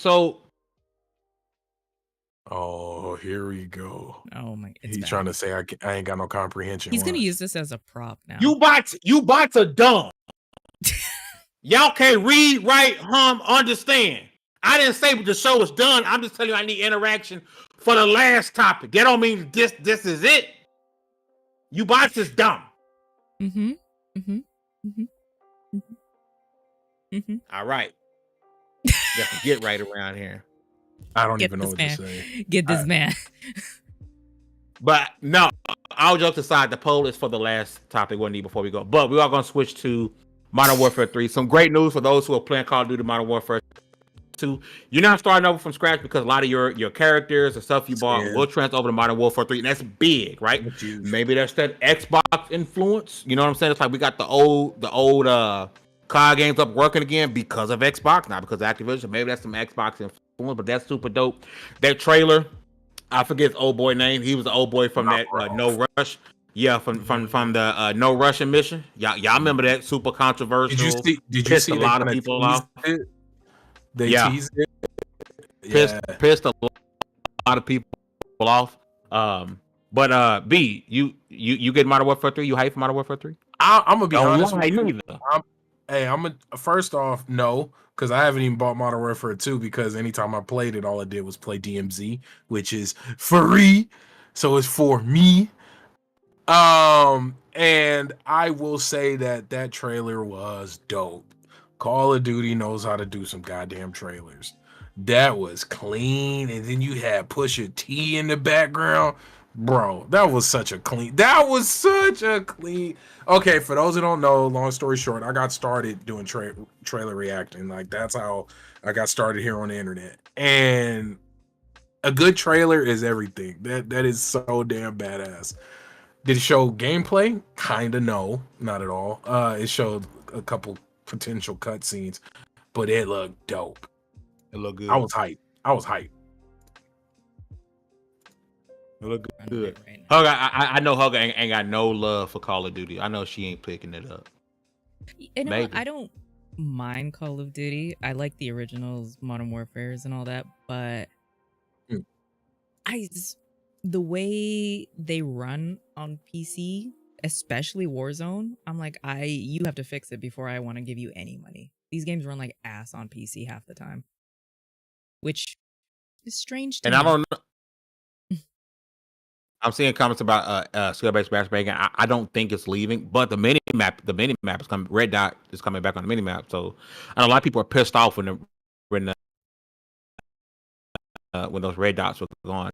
Oh, here we go. Oh my! It's He's bad. trying to say I ain't got no comprehension. He's gonna Watch. use this as a prop now. You bots are dumb. Y'all can't read, write, understand. I didn't say the show was done. I'm just telling you I need interaction for the last topic. That don't mean this is it. You bots is dumb. Mm-hmm. Mm-hmm. Mm-hmm. Mm-hmm. Mm-hmm. All right. Just get right around here. I don't Get even know this what man. to say. Get this man. But no, I'll joke aside. The poll is for the last topic we'll need before we go. But we are going to switch to Modern Warfare 3. Some great news for those who are playing Call of Duty Modern Warfare 2. You're not starting over from scratch because a lot of your characters, the stuff you bought, will transfer over to Modern Warfare 3. And that's big, right? That's huge. Maybe that's that Xbox influence. You know what I'm saying? It's like we got the old COD games up working again because of Xbox, not because of Activision. Maybe that's some Xbox influence. one, but that's super dope. That trailer, I forget his old boy name. He was the old boy from that No Rush. Yeah, from the No Russian mission. Y'all remember that? Super controversial. Did you Pissed see a lot of people off. They teased it. Pissed a lot of people off. But B, you get Modern Warfare 3? You hype for Modern Warfare 3? I'm gonna be honest with you. First off, no, because I haven't even bought Modern Warfare 2 because anytime I played it, all I did was play DMZ, which is free, so it's for me. And I will say that trailer was dope. Call of Duty knows how to do some goddamn trailers. That was clean, and then you had Pusha T in the background. Bro, that was such a clean. Okay, for those who don't know, long story short, I got started doing trailer reacting. Like, that's how I got started here on the internet. And a good trailer is everything. That is so damn badass. Did it show gameplay? Kinda no, not at all. It showed a couple potential cutscenes, but it looked dope. It looked good. I was hyped. It look good. Right, Hug, I know Hug ain't got no love for Call of Duty. I know she ain't picking it up. You know, I don't mind Call of Duty. I like the originals, Modern Warfares and all that, but the way they run on PC, especially Warzone, I'm like, you have to fix it before I want to give you any money. These games run like ass on PC half the time, which is strange to me. And I don't know. I'm seeing comments about skill-based matchmaking. I don't think it's leaving, but the mini map is coming. Red Dot is coming back on the mini map. So I know a lot of people are pissed off when those red dots were gone.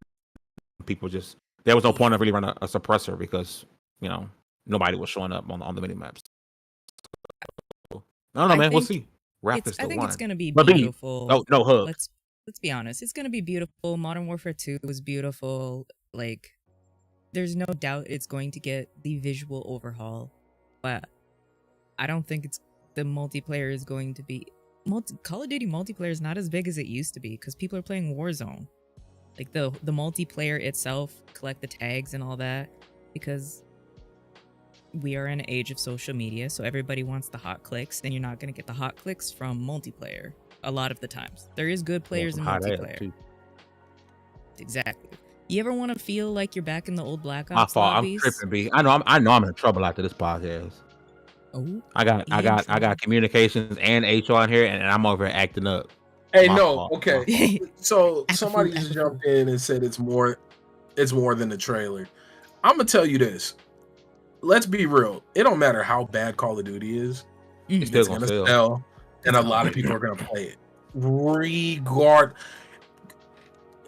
People there was no point of really running a suppressor because nobody was showing up on the mini maps. So, I don't know, man. We'll see. I think it's gonna be beautiful. No Hug. Let's be honest. It's gonna be beautiful. Modern Warfare 2 was beautiful. Like, there's no doubt it's going to get the visual overhaul, but I don't think the multiplayer is going to be Call of Duty multiplayer is not as big as it used to be because people are playing Warzone. Like the multiplayer itself, collect the tags and all that, because we are in an age of social media, so everybody wants the hot clicks, and you're not going to get the hot clicks from multiplayer a lot of the times. There is good players in multiplayer. Exactly. You ever want to feel like you're back in the old Black Ops lobbies? I'm tripping, B. I know I'm in trouble after this podcast. Oh, I got communications and HR in here, and I'm over here acting up. Hey, okay. So somebody just jumped in and said it's more than the trailer. I'm gonna tell you this. Let's be real. It don't matter how bad Call of Duty is. It's gonna sell, and a lot of people are gonna play it.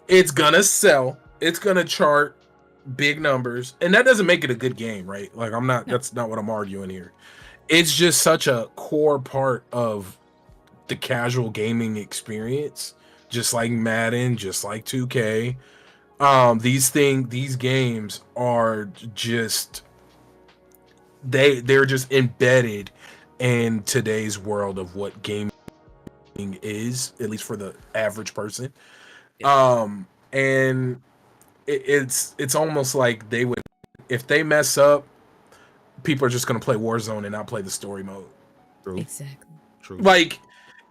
It's gonna sell. It's gonna chart big numbers, and that doesn't make it a good game, right? Like, that's not what I'm arguing here. It's just such a core part of the casual gaming experience, just like Madden, just like 2K. These games are just they're just embedded in today's world of what gaming is, at least for the average person. And it's almost like they would, if they mess up, people are just going to play Warzone and not play the story mode. True. Exactly. True. Like,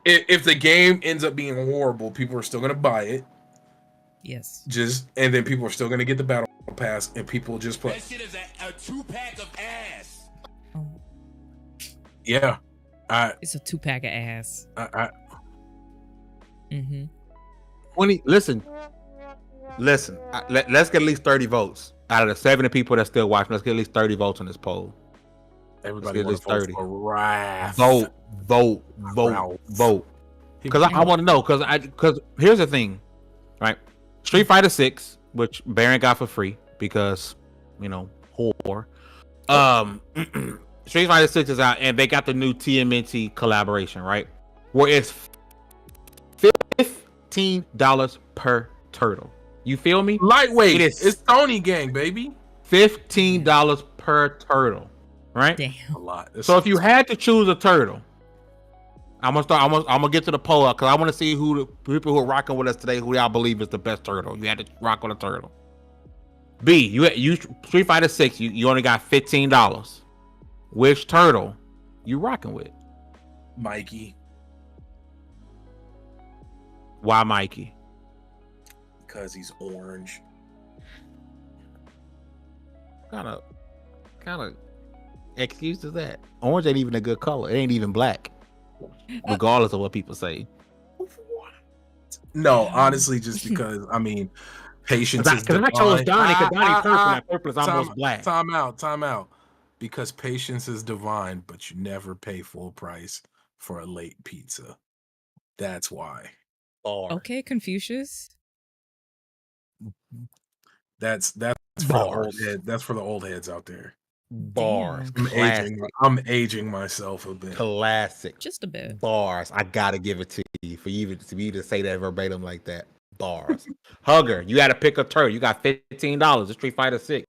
if the game ends up being horrible, people are still going to buy it. Yes. And then people are still going to get the battle pass, and people just play. That shit is a 2-pack of ass. Oh. Yeah. It's a 2-pack of ass. Mm-hmm. 20. Listen. Let's get at least 30 votes out of the 70 people that still watching. Let's get at least 30 votes on this poll. Everybody wants 30. Vote. Because I want to know. Because here's the thing, right? Street Fighter 6, which Baron got for free because whore. Street Fighter 6 is out, and they got the new TMNT collaboration, right? Where it's $15 per turtle. You feel me? Lightweight. It's Sony gang, baby. $15 per turtle, right? Damn. A lot. So if you had to choose a turtle, I'm gonna get to the poll because I want to see who the people who are rocking with us today, who y'all believe is the best turtle. You had to rock with a turtle. B, you Street Fighter 6. You only got $15. Which turtle you rocking with? Mikey. Why Mikey? Because he's orange. Kind of excuse is that? Orange ain't even a good color. It ain't even black. Regardless of what people say. No, honestly, just because I mean, patience is divine. I chose Donnie because Donnie's purple and purple is almost black. Time out. Because patience is divine, but you never pay full price for a late pizza. That's why. Okay, Confucius. That's for the old head. That's for the old heads out there. Bars. I'm aging myself a bit. Classic. Just a bit. Bars. I gotta give it to you for you to say that verbatim like that. Bars. Hugger, you gotta pick a turtle. You got $15. It's Street Fighter 6.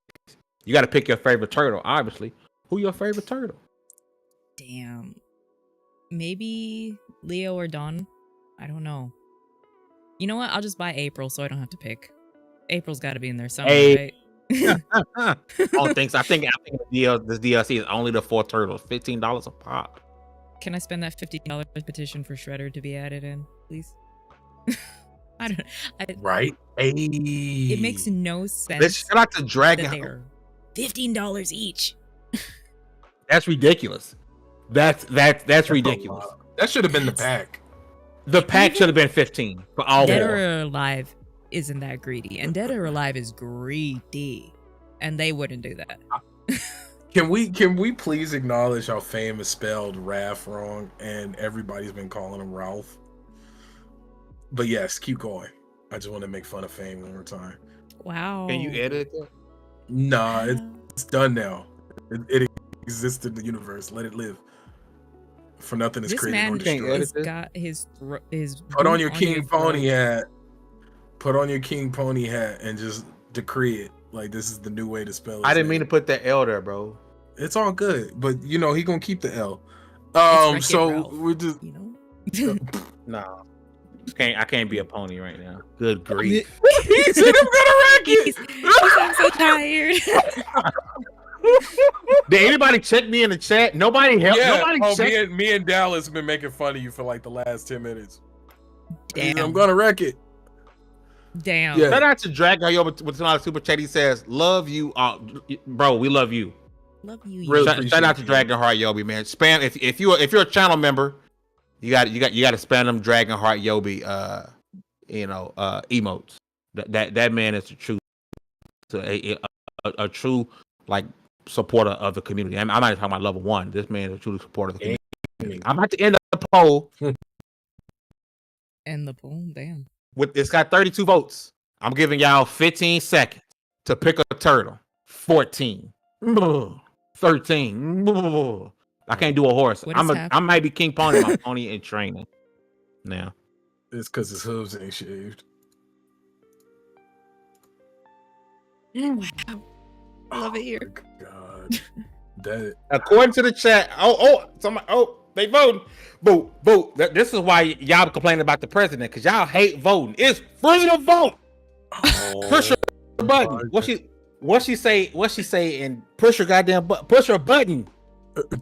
You gotta pick your favorite turtle, obviously. Who your favorite turtle? Damn. Maybe Leo or Dawn. I don't know. You know what? I'll just buy April so I don't have to pick. April's got to be in there somewhere, right? I don't think so. I think this DLC is only the 4 turtles. $15 a pop. Can I spend that $50 petition for Shredder to be added in, please? Right? Hey. It makes no sense. Let's shout out to Dragon. They're $15 each. That's ridiculous. That's ridiculous. That should have been the pack. The pack should have been 15 for all. Dead or Alive isn't that greedy, and Dead or Alive is greedy, and they wouldn't do that. Can we please acknowledge how Fame is spelled Raph wrong, and everybody's been calling him Ralph? But yes, keep going. I just want to make fun of Fame one more time. Wow. Can you edit it? Nah, it's done now. It exists in the universe. Let it live. For nothing is created or destroyed. This man got his Put on your King Pony hat. Put on your King Pony hat and just decree it. Like, this is the new way to spell it. I didn't mean to put that L there, bro. It's all good, but you know he gonna keep the L. So we're just, you know. No, I can't be a pony right now. Good grief! He said I'm gonna wreck it. I'm so tired. Did anybody check me in the chat? Nobody helped. Yeah. Nobody Me and Dallas have been making fun of you for like the last 10 minutes. Damn. I'm gonna wreck it. Damn. Yeah. Shout out to Drag with another super chat. He says, "Love you, bro. We love you. Love you." Really Shout out to Dragonheart Yobi, man. Spam if you're a channel member, you got to spam them Dragonheart Yobi emotes. That man is a true like supporter of the community. I'm not talking about level 1. This man is a true supporter of the community. I'm about to end the poll. End the poll. Damn. It's got 32 votes. I'm giving y'all 15 seconds to pick a turtle. 14. 13. I can't do a horse. I might be King Pony. My pony in training now. It's because his hooves ain't shaved. Wow. Love it here. God. That According to the chat, they voting. Boo. This is why y'all complaining about the president, because y'all hate voting. It's free to vote. Push her button. What she say? And push her goddamn button. Push her button.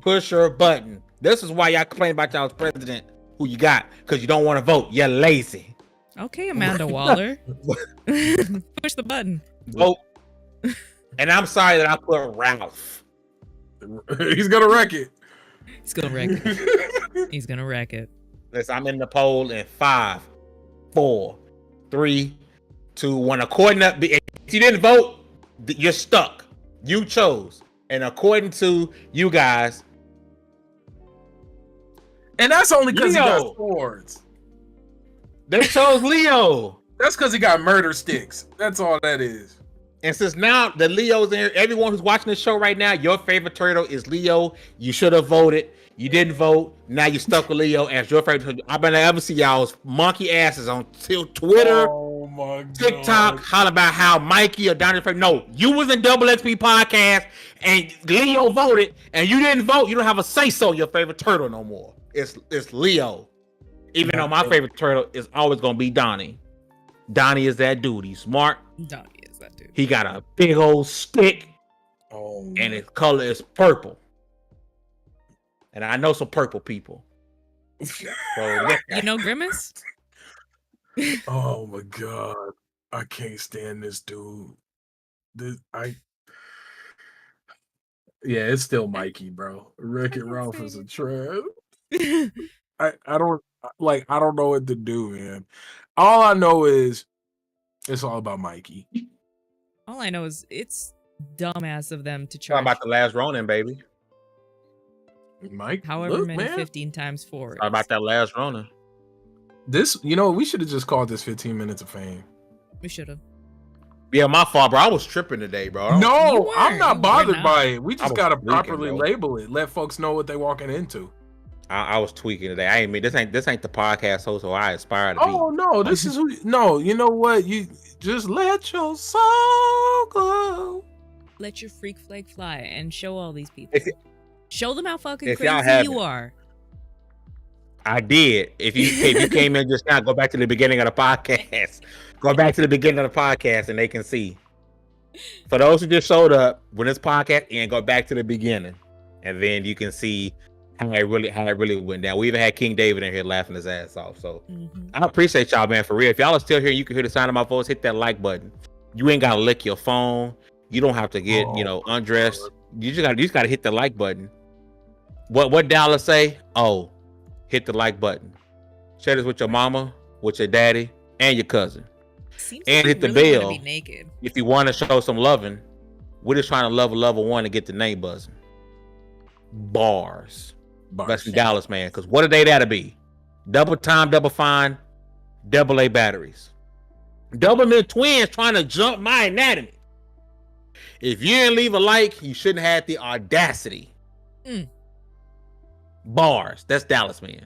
Push her button. This is why y'all complain about y'all's president who you got, because you don't want to vote. You're lazy. Okay, Amanda Waller. Push the button. Vote. And I'm sorry that I put Ralph. He's gonna wreck it. He's gonna wreck it. He's gonna wreck it. Listen, I'm in the poll in 5, 4, 3, 2, 1. According to, if you didn't vote, you're stuck. You chose, and according to you guys, and that's only because he got swords. They chose Leo. That's because he got murder sticks. That's all that is. And since now the Leo's in here, everyone who's watching this show right now, your favorite turtle is Leo. You should have voted. You didn't vote. Now you're stuck with Leo as your favorite turtle. I'm gonna ever see y'all's monkey asses on Twitter, TikTok, holler about how Mikey or Donnie. No, you was in Double XP podcast and Leo voted, and you didn't vote. You don't have a say so your favorite turtle no more. it's Leo. Even though my favorite turtle is always gonna be Donnie. Donnie is that dude. He's smart. Donnie is that dude. He got a big old stick, and his color is purple. And I know some purple people. So, You know Grimace? Oh my god, I can't stand this dude. Yeah, it's still Mikey, bro. Wreck-It Ralph is a trap. I don't know what to do, man. All I know is it's all about Mikey. All I know is it's dumbass of them to talking charge about the last Ronin, baby. Mike, however look, many man. 15 times 4. Talking about that last Ronin. This, we should have just called this 15 minutes of fame. We should have. Yeah, my fault, bro. I was tripping today, bro. No, I'm You not were bothered not. by it. We I just was gotta tweaking, properly bro. label it. Let folks know what they walking into. I was tweaking today. I ain't mean this ain't the podcast host who I aspire to be. Oh no, this is who. No, you know what? You just let your soul go. Let your freak flag fly and show all these people. If- Show them how fucking if y'all crazy haven't- you are. I did. If you came in just now, go back to the beginning of the podcast. Go back to the beginning of the podcast, and they can see. For those who just showed up when this podcast and go back to the beginning, and then you can see how it really went down. We even had King David in here laughing his ass off. So I appreciate y'all, man, for real. If y'all are still here, you can hear the sound of my voice. Hit that like button. You ain't gotta lick your phone. You don't have to get undressed. You just gotta hit the like button. What Dallas say? Oh, hit the like button. Share this with your mama, with your daddy, and your cousin. Seems And like hit the you really bell. wanna be naked. If you want to show some loving, we're just trying to level 1 to get the name buzzing. Bars. That's from Dallas, man. Because what a day that'll be. Double time, double fine, double A batteries. Double mid twins trying to jump my anatomy. If you didn't leave a like, you shouldn't have the audacity. Bars. That's Dallas, man.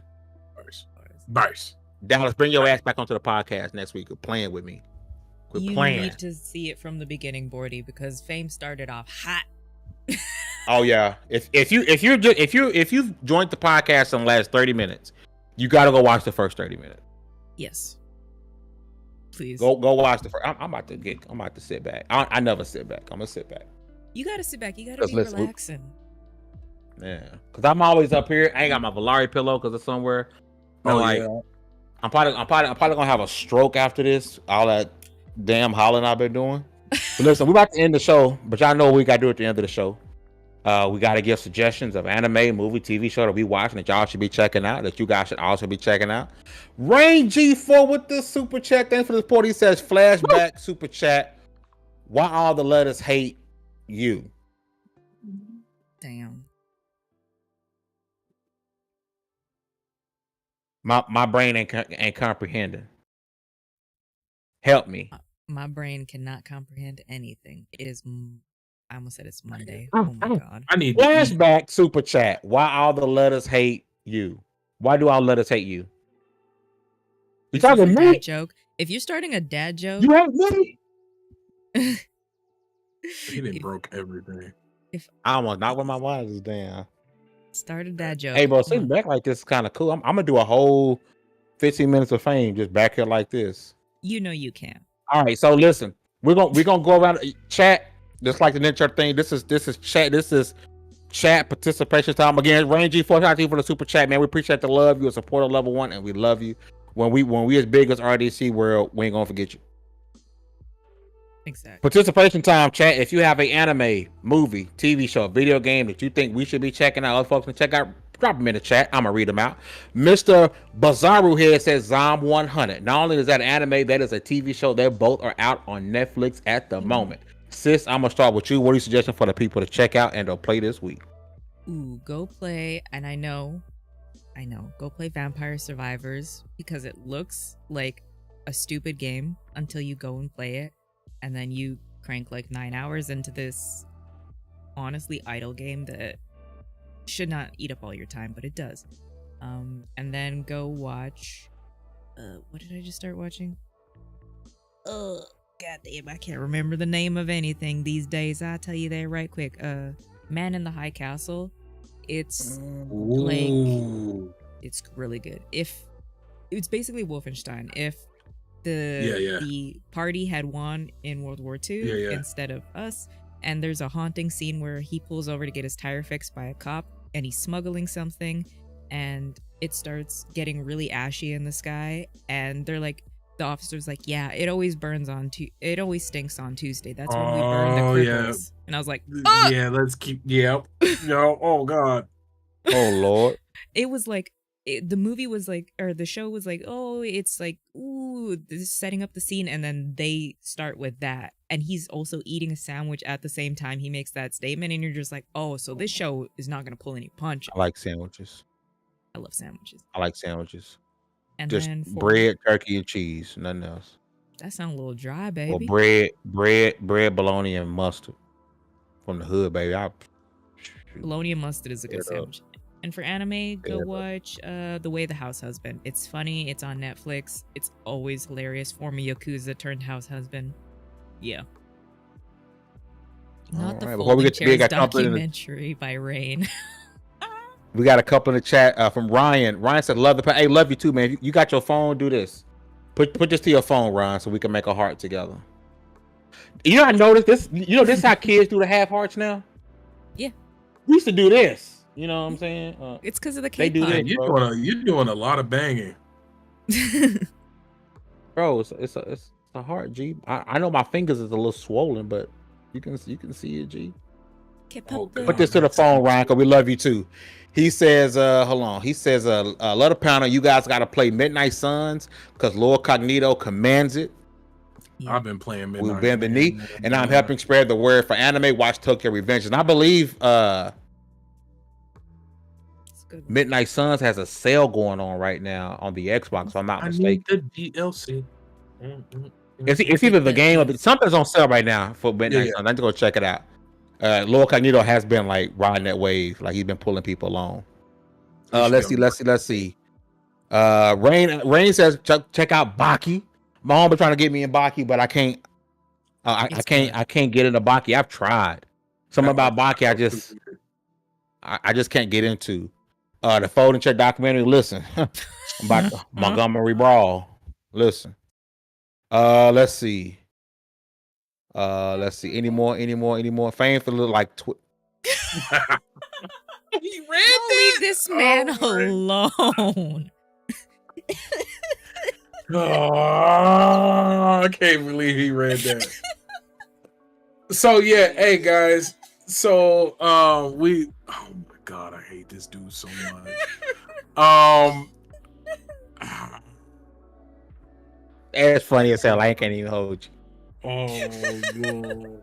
Bars. Dallas, bring your ass back onto the podcast next week. Quit playing with me. Quit You playing. need to see it from the beginning, Bordy, because Fame started off hot. Oh yeah. If you've joined the podcast in the last 30 minutes, you got to go watch the first 30 minutes. Yes. Please. Go watch the first. I'm about to sit back. I never sit back. I'm gonna sit back. You gotta sit back. You gotta 'Cause be listen, relaxing. Yeah, because I'm always up here. I ain't got my Valari pillow because it's somewhere. I'm I'm probably gonna have a stroke after this. All that damn hollering I've been doing. But listen, we about to end the show, but y'all know what we gotta do at the end of the show. We gotta give suggestions of anime, movie, TV show that we watching that y'all should be checking out, that you guys should also be checking out. Rain G4 with the super chat. Thanks for the support. He says flashback super chat. Why all the letters hate you? Damn. My brain ain't comprehending. Help me. My brain cannot comprehend anything. It is. I almost said it's Monday. Oh my god. I need Flashback super chat. Why all the letters hate you? Why do all letters hate you? You This is a talking dad me? joke. If you're starting a dad joke, You hate me? He done broke everything. I almost knocked one of my wires down. start a dad joke. Hey, bro, Come sitting on. back like this is kind of cool. I'm gonna do a whole 15 minutes of fame just back here like this. You know you can. All right, so listen, we're gonna go around chat just like the Ninja thing. This is chat. This is chat participation time again. Rangy, for the super chat, man. We appreciate the love. You're a supporter level 1, and we love you. When we as big as RDC World, we ain't gonna forget you. Exactly. Participation time, chat. If you have an anime, movie, TV show, video game that you think we should be checking out, other folks can check out, drop them in the chat. I'm gonna read them out. Mr. Bazaru here says Zom 100. Not only is that an anime, that is a TV show. They both are out on Netflix at the moment. Sis, I'm gonna start with you. What are you suggesting for the people to check out and to play this week? Ooh, go play, and I know, go play Vampire Survivors because it looks like a stupid game until you go and play it, and then you crank like 9 hours into this honestly idle game that should not eat up all your time, but it does. And then go watch, what did I just start watching? God damn, I can't remember the name of anything these days. I'll tell you that right quick. Man in the High Castle. It's like It's really good. If it's basically Wolfenstein, if the party had won in World War II instead of us, and there's a haunting scene where he pulls over to get his tire fixed by a cop, and he's smuggling something, and it starts getting really ashy in the sky, and they're like, the officer's like, yeah, it always burns on it always stinks on Tuesday. That's when we burn the cripples. And I was like, oh! Yeah, let's keep. Yep. No. Oh God. Oh Lord. It was like the movie was like, or the show was like, oh, it's like, ooh, this is setting up the scene, and then they start with that, and he's also eating a sandwich at the same time he makes that statement, and you're just like, oh, so this show is not gonna pull any punches. I like sandwiches. I love sandwiches. I like sandwiches. And just then bread, turkey, and cheese, nothing else. That sounds a little dry, baby. Or bread, bologna, and mustard from the hood, baby. Bologna and mustard is a good sandwich. And for anime, go watch The Way the House Husband. It's funny. It's on Netflix. It's always hilarious. Former Yakuza turned house husband. Yeah. Not the Folding Chairs documentary by Rain. We got a couple in the chat from Ryan. Ryan said, "Love the hey, love you too, man. You got your phone? Do this. Put this to your phone, Ryan, so we can make a heart together." You know, I noticed this. You know, this is how kids do the half hearts now. Yeah, we used to do this. You know what I'm saying? It's because of the K-pop. They do this, you're doing a lot of banging, bro. It's a heart, G. I know my fingers is a little swollen, but you can see it, G. Put this to the phone, Ryan, because we love you too. He says, hold on. He says, let a panel, you guys got to play Midnight Suns because Lord Cognito commands it. Yeah. I've been playing Midnight. We've been beneath, and I'm helping spread the word for anime. Watch Tokyo Revenge. And I believe Midnight Suns has a sale going on right now on the Xbox, if I'm not mistaken. I need the DLC. It's either the game or something's on sale right now for Midnight Suns. I'm just going to check it out. Lord Cognito has been like riding that wave, like he's been pulling people along. Let's see. Rain says check out Baki. My mom been trying to get me in Baki, but I can't. I can't get into Baki. I've tried. Something about Baki, I just can't get into. The folding chair documentary. Listen, about Montgomery Brawl. Listen. Let's see. Any more? Fame for little like. He read that. Leave this man alone. Oh, I can't believe he read that. So yeah, hey guys. So oh my God, I hate this dude so much. It's funny as hell. I can't even hold you. Oh no.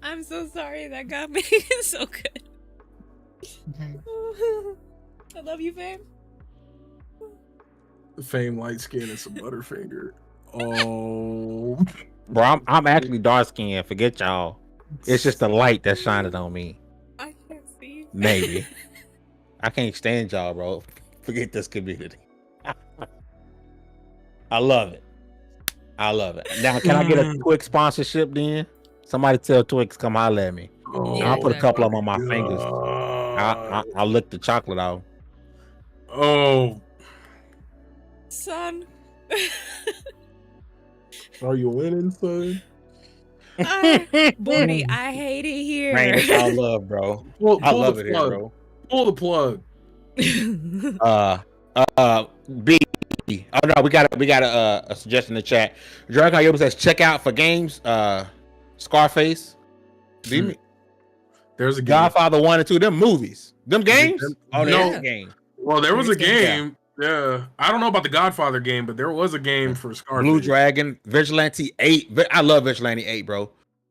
I'm so sorry. That got me so good. I love you, Fame. Fame light skin and some Butterfinger. Oh, bro, I'm actually dark skinned. Forget y'all. It's just the light that's shining on me. I can't see. Maybe. I can't stand y'all, bro. Forget this community. I love it. Now, can I get a Twix sponsorship then? Somebody tell Twix come holler at me. I'll put a couple of them on my fingers. I'll lick the chocolate out. Oh, son. Are you winning, son? Buddy, I hate it here. Man, it's all love, bro. I love it here, bro. Pull the plug. B. Oh no, we got a suggestion in the chat. Dragon Yoba says check out for games. Scarface. There's a game. Godfather 1 and 2. Them movies. Them games. There's a game. Well, there was a game. Yeah, I don't know about the Godfather game, but there was a game for Scarface. Blue Dragon, Vigilante 8. I love Vigilante 8, bro.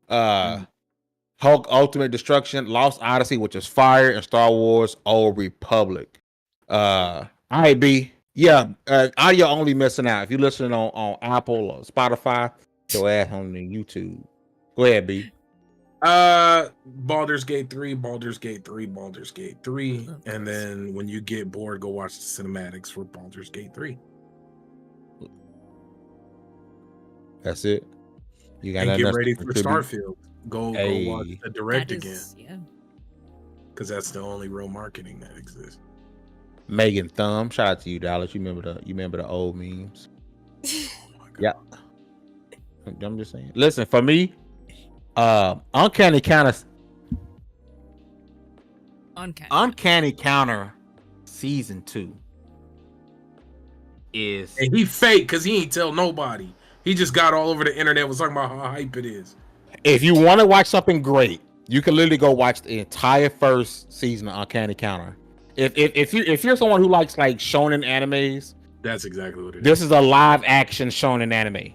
Hulk Ultimate Destruction, Lost Odyssey, which is fire, and Star Wars Old Republic. All right, B. Yeah, audio only missing out. If you're listening on Apple or Spotify, your ass on the YouTube. Go ahead, B. Baldur's Gate 3, Baldur's Gate 3, Baldur's Gate 3, and then when you get bored, go watch the cinematics for Baldur's Gate 3. That's it. You got and get ready for Starfield. Go watch the direct again. Yeah. because that's the only real marketing that exists. Megan Thumb, shout out to you, Dallas. You remember the old memes? Yeah. I'm just saying. Listen, for me, Uncanny Counter season 2 is, and he fake because he ain't tell nobody. He just got all over the internet was talking about how hype it is. if you want to watch something great, you can literally go watch the entire first season of Uncanny Counter. If you're someone who likes like shonen animes, that's exactly what it is. This is a live action shonen anime.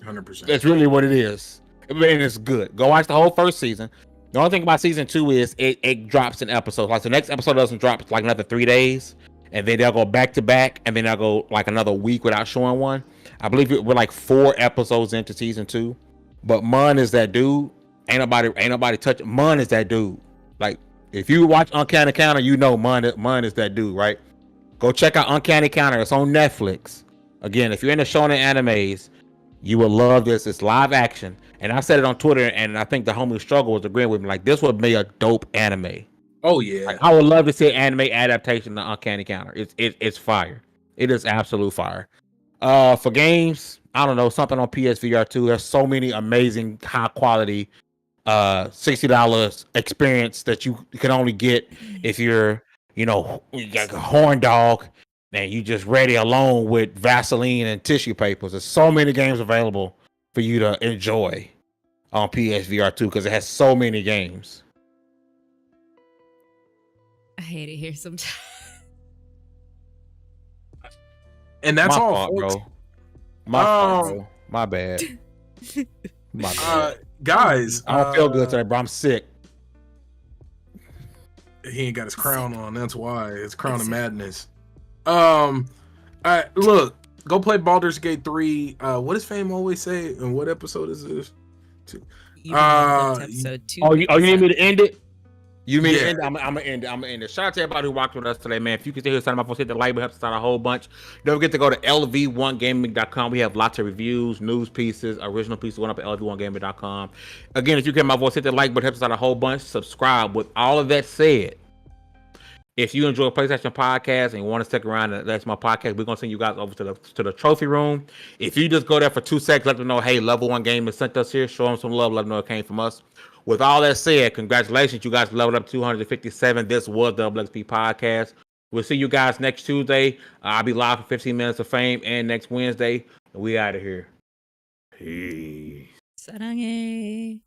100%. That's really what it is, and it's good. Go watch the whole first season. The only thing about season 2 is it drops an episode. Like the next episode doesn't drop like another 3 days, and then they'll go back to back, and then they'll go like another week without showing one. I believe we're like 4 episodes into season 2, but Mun is that dude. Ain't nobody touch. Mun is that dude. Like if you watch Uncanny Counter, you know Mun is that dude, right? Go check out Uncanny Counter. It's on Netflix. Again, if you're into shonen animes, you will love this. It's live action. And I said it on Twitter, and I think the homie Struggle was agreeing with me. Like, this would be a dope anime. Oh, yeah. Like, I would love to see an anime adaptation of Uncanny Counter. It's fire. It is absolute fire. For games, I don't know, something on PSVR 2. There's so many amazing, high-quality $60 experience that you can only get if you're, you got a horn dog and you just ready alone with Vaseline and tissue papers. There's so many games available for you to enjoy on PSVR 2 because it has so many games. I hate it here sometimes. And that's my all, fault, folks. bro. My fault, bro. My bad. My bad. Guys, I don't feel good today, bro. I'm sick. He ain't got his crown on. That's why. His crown of madness. Look, go play Baldur's Gate 3. What does Fame always say? And what episode is this? Episode 2. You need me to end it? You mean Yeah. end it? I'm gonna end it. Shout out to everybody who walked with us today, man. If you can still hear something, hit the like button, helps us out a whole bunch. Don't forget to go to lv1gaming.com. We have lots of reviews, news pieces, original pieces going up at lv1gaming.com. Again, if you hear my voice, hit the like button, helps us out a whole bunch. Subscribe. With all of that said, if you enjoy PlayStation Podcast and you want to stick around and that's my podcast, we're gonna send you guys over to the trophy room. If you just go there for 2 seconds, let them know, hey, Level 1 Gaming sent us here. Show them some love. Let them know it came from us. With all that said, congratulations, you guys leveled up 257. This was the XP Podcast. We'll see you guys next Tuesday. I'll be live for 15 minutes of fame, and next Wednesday. We out of here. Peace. 사랑해.